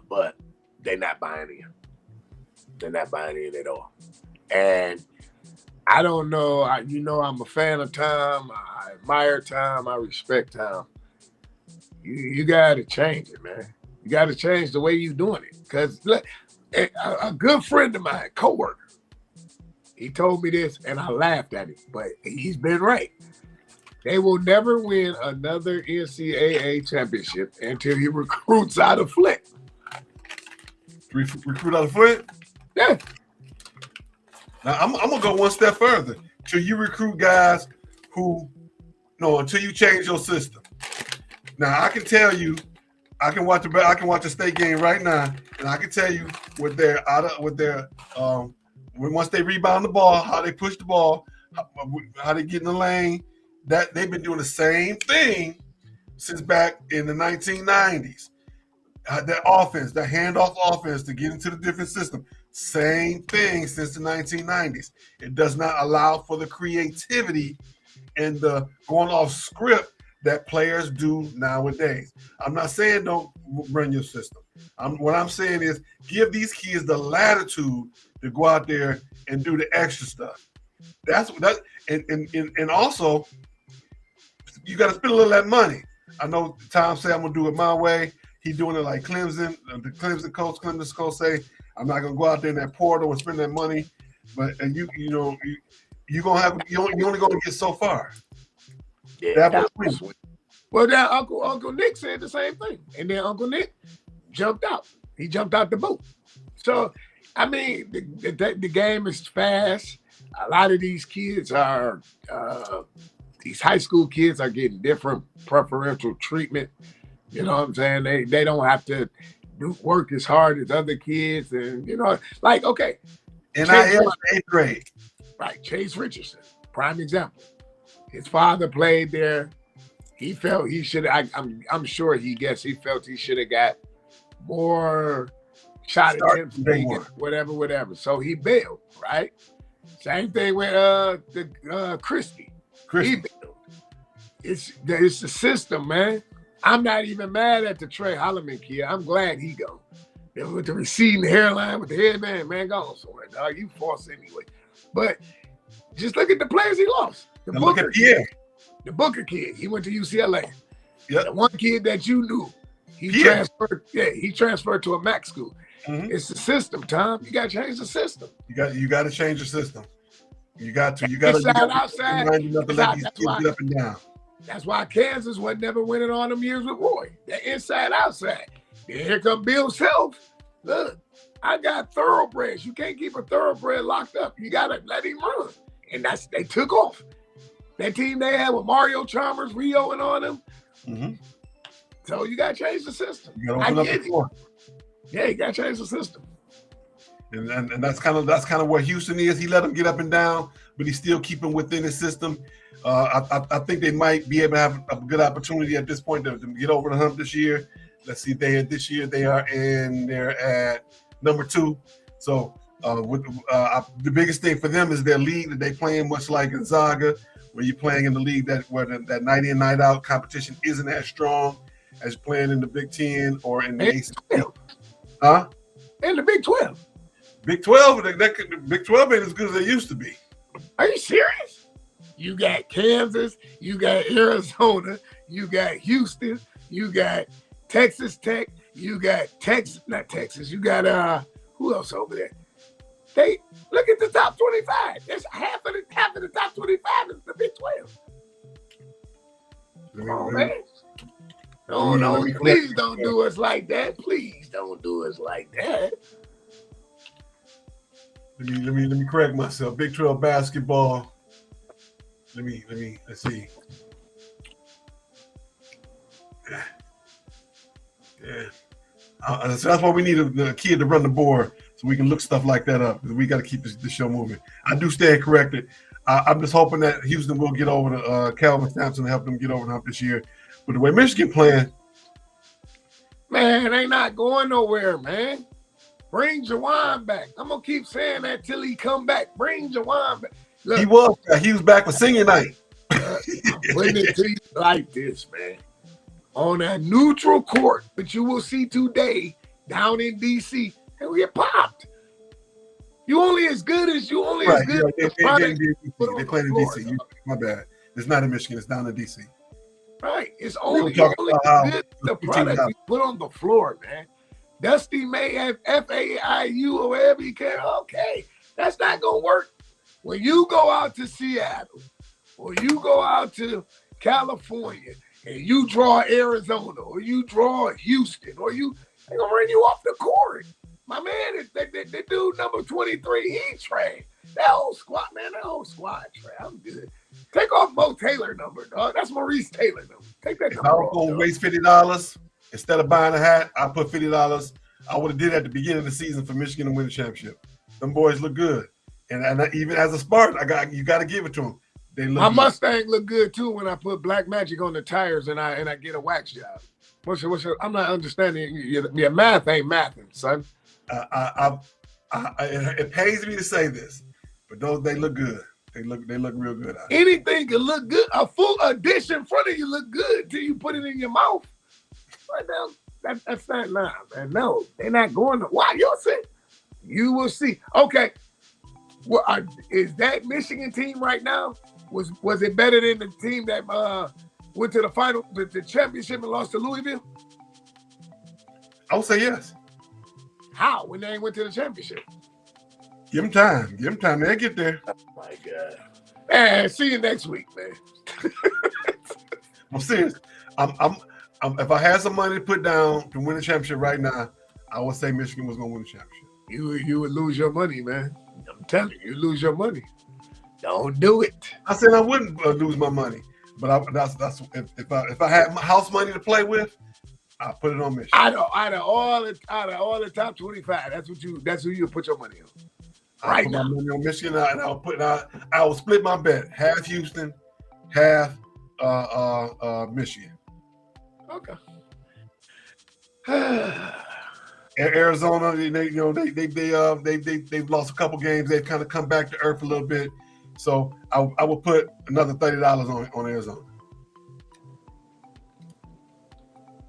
but they're not buying in. They're not buying in at all. And I don't know. I'm a fan of Tom. I admire Tom. I respect Tom. You got to change it, man. You got to change the way you're doing it. Because a good friend of mine, coworker, he told me this, and I laughed at it, but he's been right. They will never win another NCAA championship until he recruits out of Flint. Recruit out of Flint? Yeah. Now, I'm going to go one step further. Till you recruit guys until you change your system. Now, I can tell you, I can watch a state game right now, and I can tell you once they rebound the ball, how they push the ball, how they get in the lane, that they've been doing the same thing since back in the 1990s. That offense, that handoff offense to get into the different system. Same thing since the 1990s. It does not allow for the creativity and the going off script that players do nowadays. I'm not saying don't run your system. What I'm saying is give these kids the latitude to go out there and do the extra stuff. And also you got to spend a little of that money. I know Tom said I'm gonna do it my way. He's doing it like Clemson. The Clemson coach say, I'm not gonna go out there in that portal and spend that money, but you're only gonna get so far. Yeah, well, then Uncle Nick said the same thing, and then Uncle Nick jumped out. He jumped out the boat. So, I mean, the game is fast. A lot of these kids are these high school kids are getting different preferential treatment. You know what I'm saying? They don't have to work as hard as other kids, and like okay, NIL 8th grade. Right, Chase Richardson, prime example. His father played there. He felt he should. I'm sure he felt he should have got more shot attempts, whatever. So he bailed. Right. Same thing with Kristin. He bailed. It's the system, man. I'm not even mad at the Trey Holloman kid. I'm glad he go. With the receding hairline, with the headband, man, go on somewhere, dog. You forced anyway. But just look at the players he lost. The Booker kid. He went to UCLA. Yep. The one kid that you knew, he transferred to a MAC school. Mm-hmm. It's the system, Tom. You got to change the system. You got to change the system. You got to. Outside. Up and down. That's why Kansas never winning all them years with Roy. They're inside, outside. Then here come Bill Self. Look, I got thoroughbreds. You can't keep a thoroughbred locked up. You got to let him run. And they took off. That team they had with Mario Chalmers, Rio, and all them. Mm-hmm. So you got to change the system. You got to open up the floor. Yeah, you got to change the system. And that's kind of where Houston is. He let them get up and down, but he's still keeping within his system. I think they might be able to have a good opportunity at this point to get over the hump this year. Let's see, this year they're at number 2. So the biggest thing for them is their league that they play in, much like Gonzaga, where you're playing in the league where that night in, night out competition isn't as strong as playing in the Big 10 or in the ACC. Huh? And the Big 12. Big 12, the Big 12 ain't as good as they used to be. Are you serious? You got Kansas, you got Arizona, you got Houston, you got Texas Tech, you got you got who else over there? They look at the top 25. There's half of the top 25 is the Big 12. Come on, man. No, please don't do us like that. Please don't do us like that. Let me correct myself. Big 12 basketball. Let's see. Yeah. So that's why we need a kid to run the board so we can look stuff like that up. We got to keep the show moving. I do stand corrected. I'm just hoping that Houston will get over to Calvin Sampson and help them get over the hump this year. But the way Michigan playing, man, they not going nowhere, man. Bring Jawan back. I'm gonna keep saying that till he come back. Bring Jawan back. Look, he was back for senior night. I'm putting it to you like this, man. On a neutral court, but you will see today down in DC, and we get popped. You only as good as you only as good. They playing in DC. My bad. It's not in Michigan. It's down in DC. Right. It's only good the product you put on the floor, man. Dusty may have FAIU or whatever you can. Okay, that's not gonna work. When you go out to Seattle or you go out to California and you draw Arizona or you draw Houston or they're gonna run you off the court. My man, the dude number 23, he trained. That whole squad trained. I'm good. Take off Mo Taylor number, dog. That's Maurice Taylor number. Take that number. If I was gonna waste $50 instead of buying a hat, I put $50. I would have did at the beginning of the season for Michigan to win the championship. Them boys look good, and even as a Spartan, you got to give it to them. They look. My Mustang look good too when I put Black Magic on the tires and I get a wax job. What's your? I'm not understanding. Your math ain't mathing, son. It pains me to say this, but they look good. They look real good. Anything can look good. A full dish in front of you look good till you put it in your mouth. Right now, that's not man. No, they're not going to. Why? You'll see. You will see. Okay. Well, is that Michigan team right now? Was it better than the team that went to the final, the championship, and lost to Louisville? I would say yes. How? When they went to the championship? Give them time. Give them time. They'll get there. Oh my God. Man, see you next week, man. I'm serious. If I had some money to put down to win the championship right now, I would say Michigan was going to win the championship. You would lose your money, man. I'm telling you, lose your money. Don't do it. I said I wouldn't lose my money. But that's if I had my house money to play with, I put it on Michigan. Out of all the top 25, that's who you put your money on. I put my money on Michigan, and I will split my bet, half Houston, half Michigan. Okay. Arizona, they've lost a couple games. They've kind of come back to earth a little bit. So I will put another $30 on Arizona.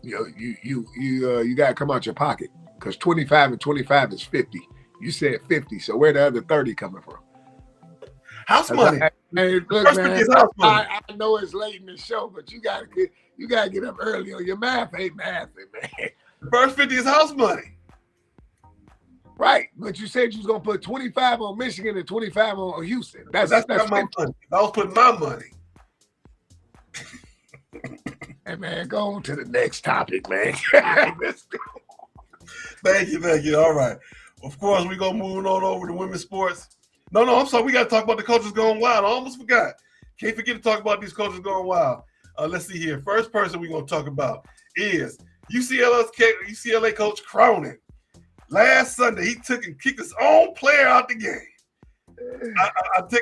You gotta come out your pocket because 25 and 25 is 50. You said 50, so where the other 30 coming from? House money. Hey, look, man, I know it's late in the show, but you gotta get up early on your math. Ain't mathing, man. The first 50 is house money. Right, but you said you was gonna put 25 on Michigan and 25 on Houston. That's not my money. I was putting my money. Hey man, go on to the next topic, man. Let's go. Thank you. All right. Of course, we're gonna move on over to women's sports. No, I'm sorry. We gotta talk about the coaches going wild. I almost forgot. Can't forget to talk about these coaches going wild. Let's see here. First person we're gonna talk about is UCLA coach Cronin. Last Sunday, he took and kicked his own player out the game.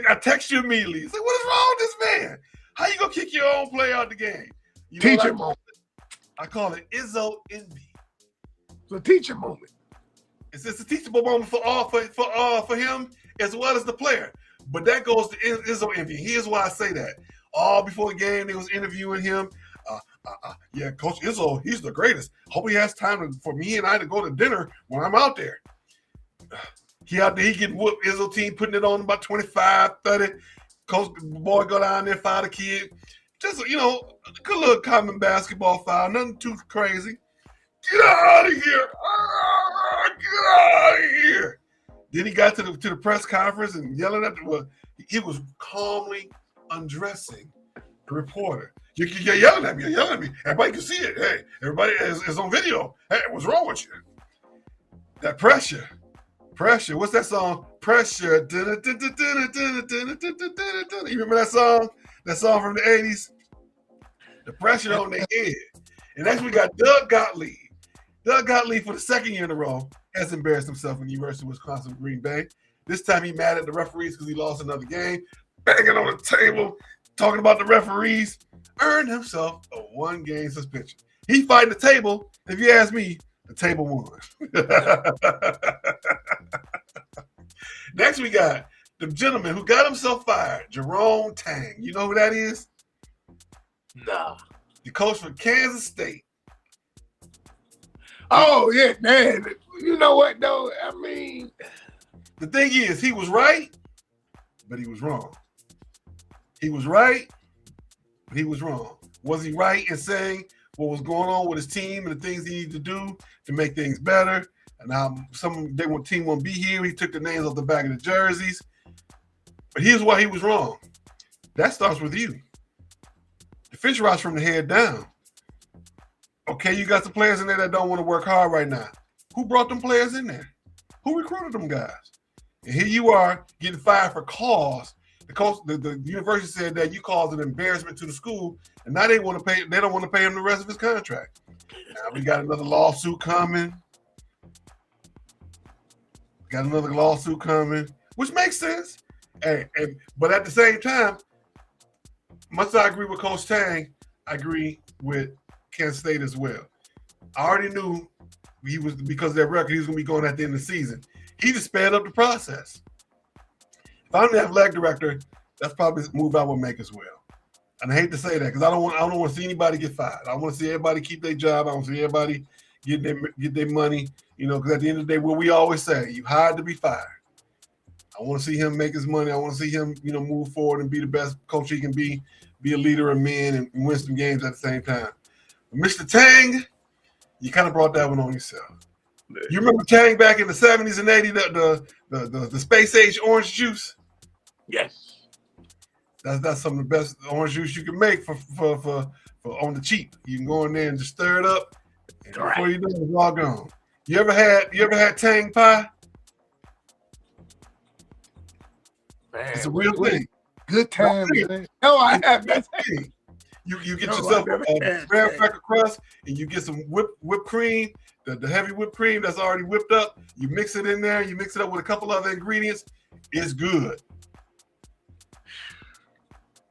I text you immediately. He's like, what is wrong with this man? How you gonna kick your own player out the game? Teacher moment. I call it Izzo envy. It's a teacher moment. It's a teachable moment for him as well as the player. But that goes to Izzo envy. Here's why I say that. All before the game, they was interviewing him. Yeah, Coach Izzo, he's the greatest. Hope he has time for me and I to go to dinner when I'm out there. He out there, he getting whooped. Izzo team putting it on about 25, 30. Coach boy go down there, foul the kid. Just, a good little common basketball foul. Nothing too crazy. Get out of here. Get out of here. Then he got to the press conference and yelling at he was calmly undressing the reporter. You're yelling at me. You're yelling at me. Everybody can see it. Hey, everybody is on video. Hey, what's wrong with you? That pressure. What's that song? Pressure. You remember that song? That song from the 80s? The pressure on their head. And next we got Doug Gottlieb. Doug Gottlieb, for the second year in a row, has embarrassed himself in the University of Wisconsin Green Bay. This time he mad at the referees because he lost another game. Banging on the table, talking about the referees. Earned himself a 1-game suspension. He fighting the table. If you ask me, the table won. Next, we got the gentleman who got himself fired, Jerome Tang. You know who that is? Nah. The coach for Kansas State. Oh, yeah, man. You know what, though? I mean, the thing is, he was right, but he was wrong. He was right, but he was wrong. Was he right in saying what was going on with his team and the things he needed to do to make things better? And now team won't be here. He took the names off the back of the jerseys. But here's why he was wrong. That starts with you. The fish rots from the head down. Okay, you got some players in there that don't want to work hard right now. Who brought them players in there? Who recruited them guys? And here you are getting fired for cause. The university said that you caused an embarrassment to the school, and now they don't want to pay him the rest of his contract. Now we got another lawsuit coming. Which makes sense. But at the same time, much I agree with Coach Tang, I agree with Kansas State as well. I already knew because of their record, he was going to be going at the end of the season. He just sped up the process. If I'm the athletic director, that's probably a move I would make as well. And I hate to say that because I don't want to see anybody get fired. I want to see everybody keep their job. I want to see everybody get their money. Because at the end of the day, what we always say, you hired to be fired. I want to see him make his money. I want to see him, move forward and be the best coach he can be a leader of men and win some games at the same time. But Mr. Tang, you kind of brought that one on yourself. You remember Tang back in the 70s and 80s, the space age orange juice? yes. That's some of the best orange juice you can make for on the cheap. You can go in there and just stir it up, and before you know it, it's all gone. You ever had Tang pie? Man, It's a real thing. Good time. No, I have that. You get yourself a graham cracker crust, and you get some whipped cream, the heavy whipped cream that's already whipped up. You mix it in there. You mix it up with a couple other ingredients. It's good.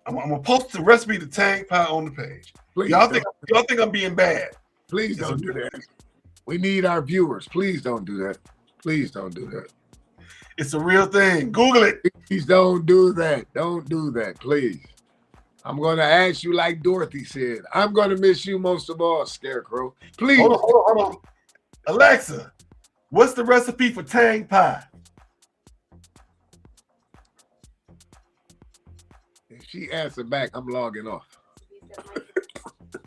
I'm gonna post the recipe to Tang Pie on the page. Y'all think I'm being bad? Please don't do that. We need our viewers. Please don't do that. Please don't do that. It's a real thing. Google it. Please don't do that. Don't do that, please. I'm going to ask you like Dorothy said. I'm going to miss you most of all, Scarecrow. Please. Hold on. Alexa, what's the recipe for Tang Pie? If she answered back, I'm logging off. The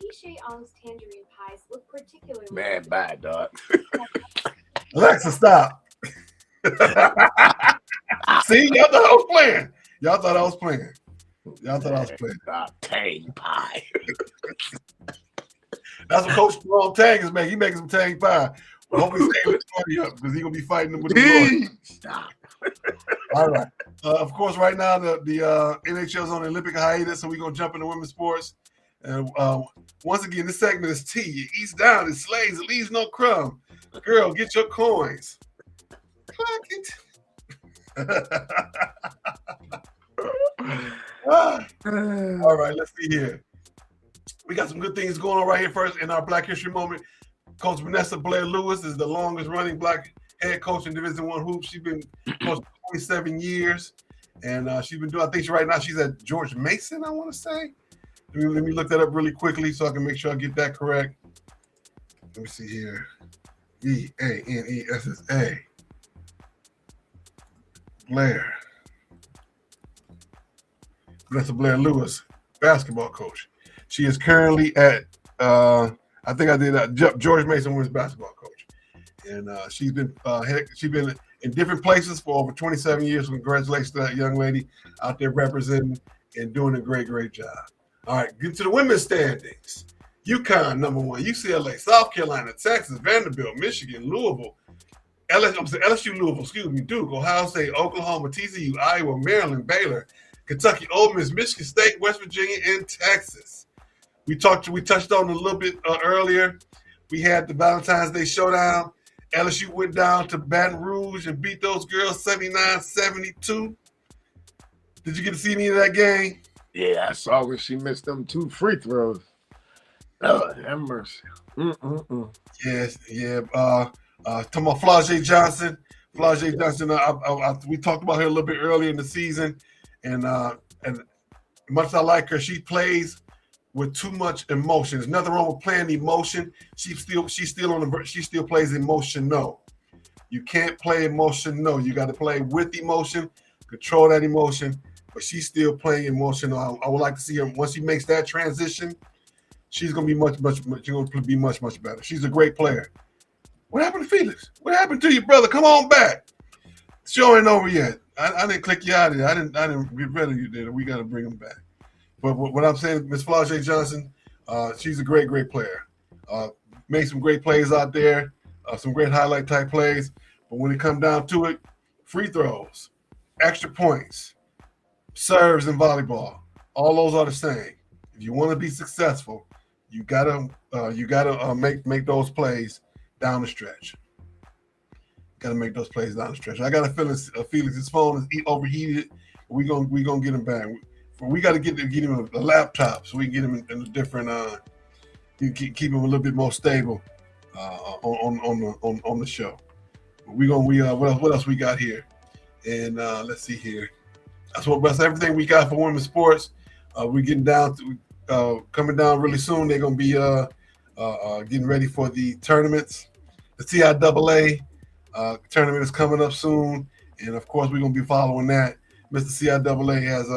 Pichet Ong's tangerine pies look particularly... Man, bye, dog. Alexa, stop. See, y'all thought I was playing. Y'all thought I was playing. Tang pie. That's what Coach Jerome Tang is making. He's making some Tang Pie. Well, hopefully save his money up because he's going to be fighting them with the Lord. Stop. All right. Of course, right now, the NHL is on the Olympic hiatus, so we're going to jump into women's sports. And once again, this segment is T. It eats down, it slays, it leaves no crumb. Girl, get your coins. Clock it. All right, let's see here. We got some good things going on right here first in our Black History Moment. Coach Vanessa Blair Lewis is the longest running Black head coach in Division I hoops. She's been coaching 27 years, and she's been doing, I think right now she's at George Mason, I want to say. Let me look that up really quickly so I can make sure I get that correct. Let me see here. Vanessa Blair. Vanessa Blair Lewis, basketball coach. She is currently at, I think I did George Mason women's basketball coach, and she's been in different places for over 27 years. So congratulations to that young lady out there representing and doing a great job. All right, get to the women's standings. UConn #1, UCLA, South Carolina, Texas, Vanderbilt, Michigan, Louisville, LSU, Louisville, Duke, Ohio State, Oklahoma, TCU, Iowa, Maryland, Baylor, Kentucky, Ole Miss, Michigan State, West Virginia, and Texas. We touched on it a little bit earlier. We had the Valentine's Day showdown. LSU went down to Baton Rouge and beat those girls 79-72. Did you get to see any of that game? Yeah, I saw when she missed them 2 free throws. Lord have mercy. Yes, yeah. Talking about Flau'jae Johnson. We talked about her a little bit earlier in the season, and much as I like her, she plays with too much emotion. There's nothing wrong with playing emotion. She still plays emotional. You can't play emotional. You got to play with emotion, control that emotion. But she's still playing emotional. I would like to see her once she makes that transition. She's gonna be much better. She's a great player. What happened to Felix? What happened to you, brother? Come on back. The show ain't over yet. I didn't click you out of there. I didn't get rid of you there. We got to bring him back. But what I'm saying, Miss Flau'jae Johnson, she's a great player. Made some great plays out there, some great highlight type plays. But when it comes down to it, free throws, extra points, serves in volleyball, all those are the same. If you want to be successful, you gotta make those plays down the stretch. Got to make those plays down the stretch. I got a feeling Felix's phone is overheated. We gonna get him back. We got to get him a laptop so we can get him in a different. You keep him a little bit more stable on the show. What else we got here? And let's see here. That's everything we got for women's sports. We're getting down to coming down really soon. They're gonna be getting ready for the tournaments. The CIAA tournament is coming up soon, and of course we're gonna be following that. Mr. CIAA has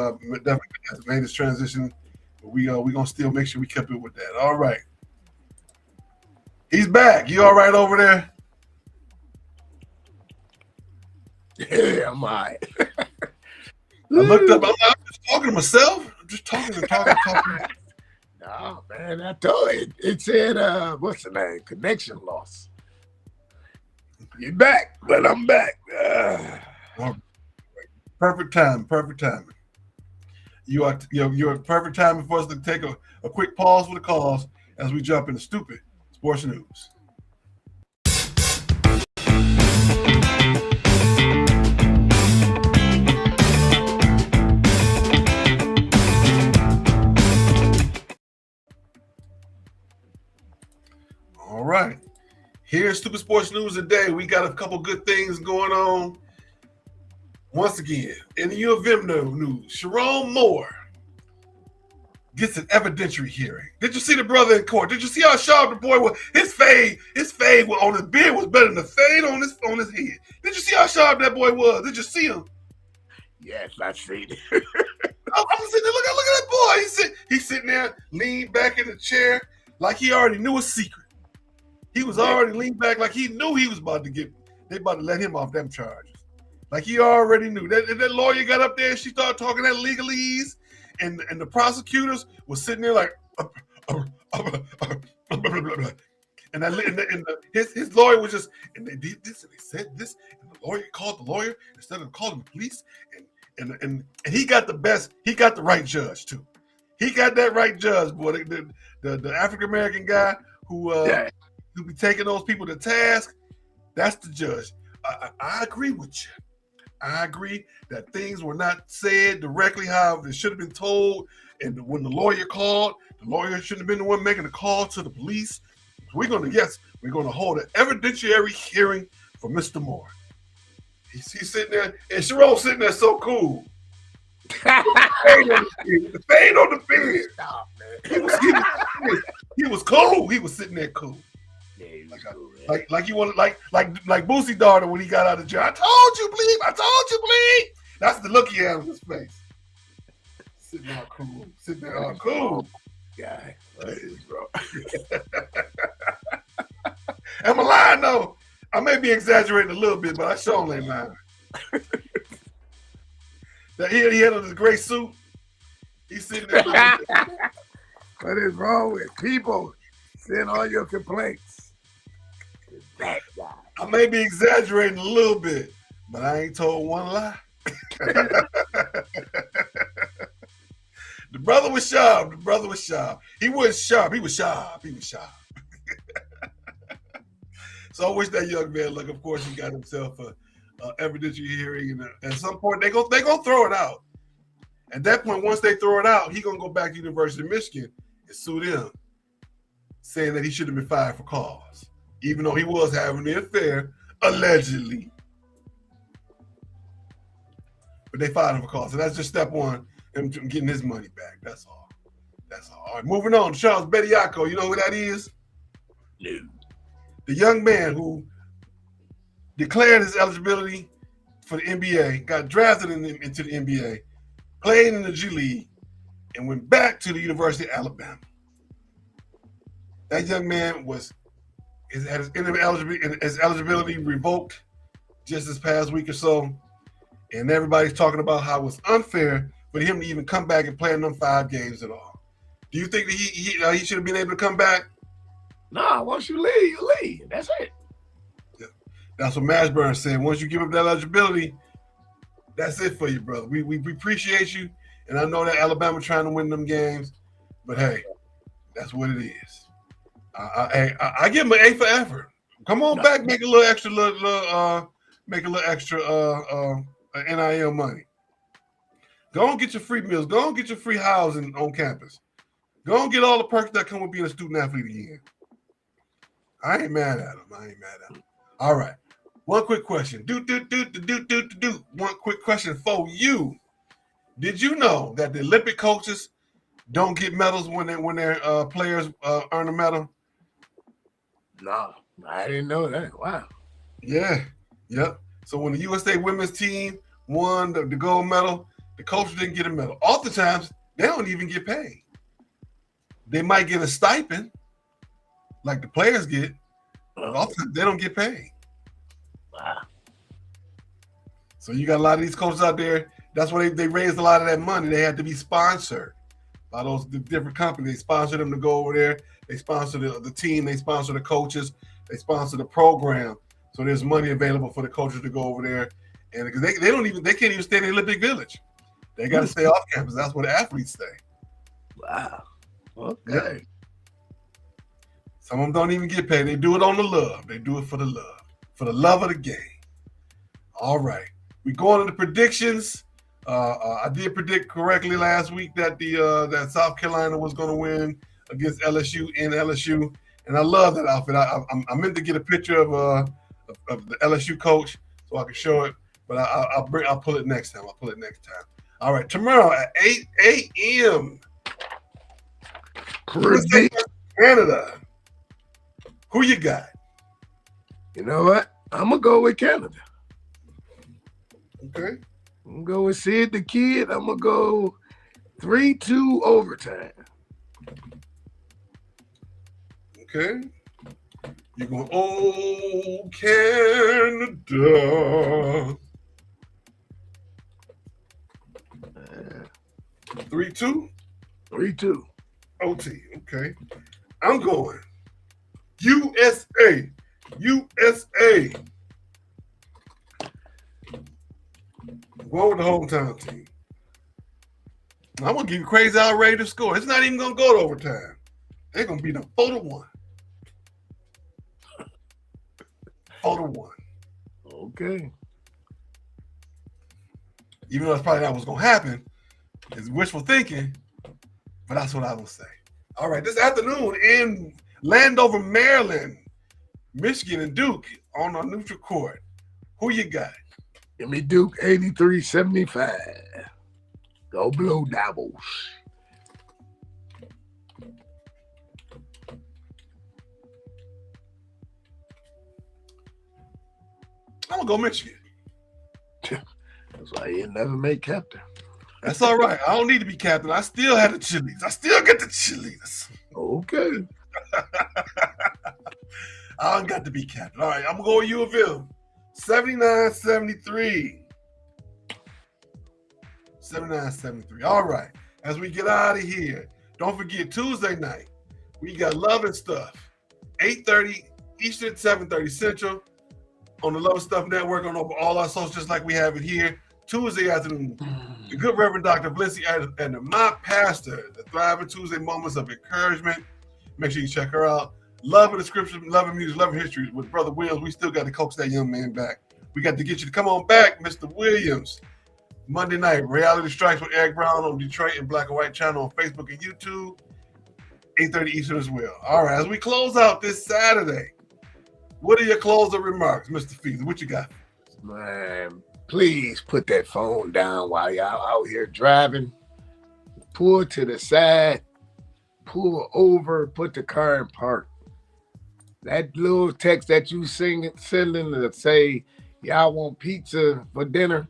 definitely made his transition. But we gonna still make sure we keep it with that. All right, he's back. You all right over there? Yeah, I'm all right. I looked up. I'm just talking to myself. I'm just talking. No, man, I told you. It said, what's the name? Connection loss. You're back, but I'm back. Perfect timing. you're perfect timing for us to take a quick pause for the calls as we jump into Stoopid Sports News. All right. Here's Stoopid Sports News today. We got a couple good things going on. Once again, in the U of M news, Sharon Moore gets an evidentiary hearing. Did you see the brother in court? Did you see how sharp the boy was? His fade on his beard was better than the fade on his head. Did you see how sharp that boy was? Did you see him? Yes, I seen it. I'm sitting there, look at that boy. He's sitting there, leaned back in the chair like he already knew a secret. He was already leaned back like he knew he was about to they about to let him off them charges. Like he already knew. That lawyer got up there and she started talking that legalese, and the prosecutors was sitting there like, and his lawyer was just, and they did this and they said this, and the lawyer called the lawyer instead of calling the police, and he got the right judge too. He got that right judge, boy. The African American guy who be taking those people to task, that's the judge. I agree with you. I agree that things were not said directly how they should have been told. And when the lawyer called, the lawyer shouldn't have been the one making the call to the police. We're going to hold an evidentiary hearing for Mr. Moore. He's sitting there, and Sharon's sitting there so cool. The fade on the beard. Stop, man. He was cool. He was sitting there cool. Like you want like Boosie's daughter when he got out of jail. I told you, bleep. That's the look he had on his face. Sitting there all cool. Guy. Bro. Am I lying though? I may be exaggerating a little bit, but I sure ain't lying. That he had on his gray suit. He's sitting there. What is wrong with people? Send all your complaints. That guy. I may be exaggerating a little bit, but I ain't told one lie. The brother was sharp. He wasn't sharp. He was sharp. So I wish that young man luck. Of course, he got himself a evidentiary hearing, and at some point they gonna throw it out. At that point, once they throw it out, he gonna go back to University of Michigan and sue them, saying that he should have been fired for cause, even though he was having the affair, allegedly. But they fired him for cause. So that's just step one, him getting his money back. That's all. All right, moving on. Charles Bediako, you know who that is? No. The young man who declared his eligibility for the NBA, got drafted into the NBA, played in the G League, and went back to the University of Alabama. That young man had his eligibility revoked just this past week or so, and everybody's talking about how it's unfair for him to even come back and play in them 5 games at all. Do you think that he should have been able to come back? No, once you leave, you leave. That's it. Yeah. That's what Mashburn said. Once you give up that eligibility, that's it for you, brother. We appreciate you, and I know that Alabama trying to win them games, but hey, that's what it is. I give him an A for effort. Come on back, make a little extra, NIL money. Go and get your free meals. Go and get your free housing on campus. Go and get all the perks that come with being a student athlete again. I ain't mad at him. All right. One quick question. One quick question for you. Did you know that the Olympic coaches don't get medals when their players earn a medal? No, I didn't know that. Wow. Yeah. Yep. So when the USA women's team won the gold medal, the coaches didn't get a medal. Oftentimes, they don't even get paid. They might get a stipend, like the players get, but oftentimes they don't get paid. Wow. So you got a lot of these coaches out there. That's why they raised a lot of that money. They had to be sponsored by those different companies. They sponsor them to go over there. They sponsor the team. They sponsor the coaches. They sponsor the program. So there's money available for the coaches to go over there, and because they can't even stay in the Olympic Village. They got to stay off campus. That's where the athletes stay. Wow. Okay. Yeah. Some of them don't even get paid. They do it on the love. They do it for the love of the game. All right. We go on to the predictions. I did predict correctly last week that that South Carolina was going to win against LSU in LSU, and I love that outfit. I meant to get a picture of the LSU coach so I can show it, but I'll pull it next time. All right, tomorrow at 8 a.m. Canada. Who you got? You know what? I'm gonna go with Canada. Okay. I'm gonna go with Sid the Kid. I'm gonna go 3-2 overtime. Okay. You're going, oh, Canada. 3-2? 3-2. OT. Okay. I'm going USA. USA. Going with the hometown team. I'm going to give you a crazy outrageous score. It's not even going to go to overtime. They're going to be the 4-1. 4-1. Okay. Even though that's probably not what's going to happen. It's wishful thinking, but that's what I will say. All right, this afternoon in Landover, Maryland, Michigan and Duke on a neutral court. Who you got? Give me Duke 83-75. Go Blue Devils. I'm going to go Michigan. That's why you never make captain. That's all right. I don't need to be captain. I still have the cheerleaders. I still get the cheerleaders. Okay. I don't got to be captain. All right, I'm going to go U of M. 79-73. 79-73. All right. As we get out of here, don't forget Tuesday night, we got Love and Stuff. 8:30 Eastern, 7:30 Central on the Love and Stuff Network on all our socials just like we have it here. Tuesday afternoon, the good Reverend Dr. Valencia and my pastor, the Thriving Tuesday Moments of Encouragement. Make sure you check her out. Loving the scriptures, loving music, loving history with Brother Williams. We still got to coax that young man back. We got to get you to come on back, Mr. Williams. Monday night, Reality Strikes with Eric Brown on Detroit and Black and White channel on Facebook and YouTube. 8:30 Eastern as well. All right, as we close out this Saturday, what are your closing remarks, Mr. Feezy? What you got? Man, please put that phone down while y'all out here driving. Pull to the side, pull over, put the car in park. That little text that you sending to say y'all want pizza for dinner,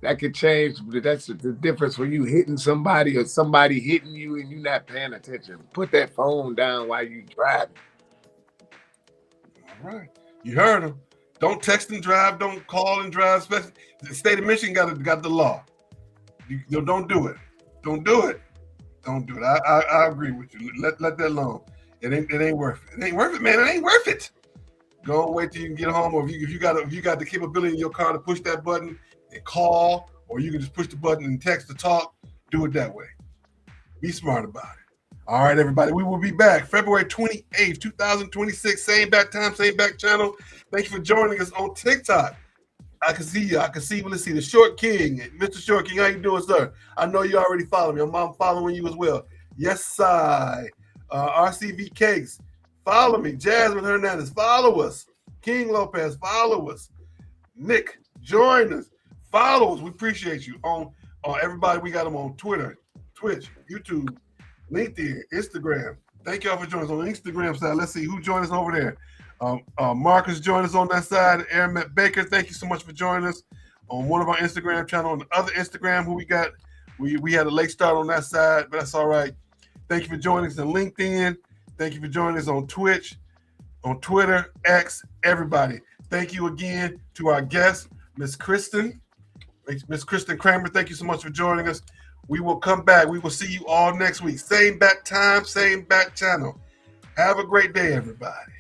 that could change. That's the difference when you hitting somebody or somebody hitting you and you not paying attention. Put that phone down while you driving. All right. You heard him. Don't text and drive. Don't call and drive. Especially the state of Michigan got the law. You don't do it. Don't do it. Don't do it. I agree with you. Let that alone. It ain't worth it. It ain't worth it, man. It ain't worth it. Go and wait till you can get home, or if you got the capability in your car to push that button and call, or you can just push the button and text to talk. Do it that way. Be smart about it. All right, everybody. We will be back February 28th, 2026. Same back time, same back channel. Thank you for joining us on TikTok. I can see you. Let's see the Short King. Mr. Short King, how you doing, sir? I know you already follow me. I'm following you as well. Yes, I. RCV Cakes, follow me. Jasmine Hernandez, follow us. King Lopez, follow us. Nick, join us. Follow us. We appreciate you. On everybody, we got them on Twitter, Twitch, YouTube, LinkedIn, Instagram. Thank y'all for joining us on the Instagram side. Let's see who joined us over there. Marcus joined us on that side. Aaron Baker, thank you so much for joining us on one of our Instagram channel. On the other Instagram, who we got, we had a late start on that side, but that's all right. Thank you for joining us on LinkedIn. Thank you for joining us on Twitch, on Twitter, X, everybody. Thank you again to our guest, Miss Kristin Kramer. Thank you so much for joining us. We will come back. We will see you all next week. Same back time, same back channel. Have a great day, everybody.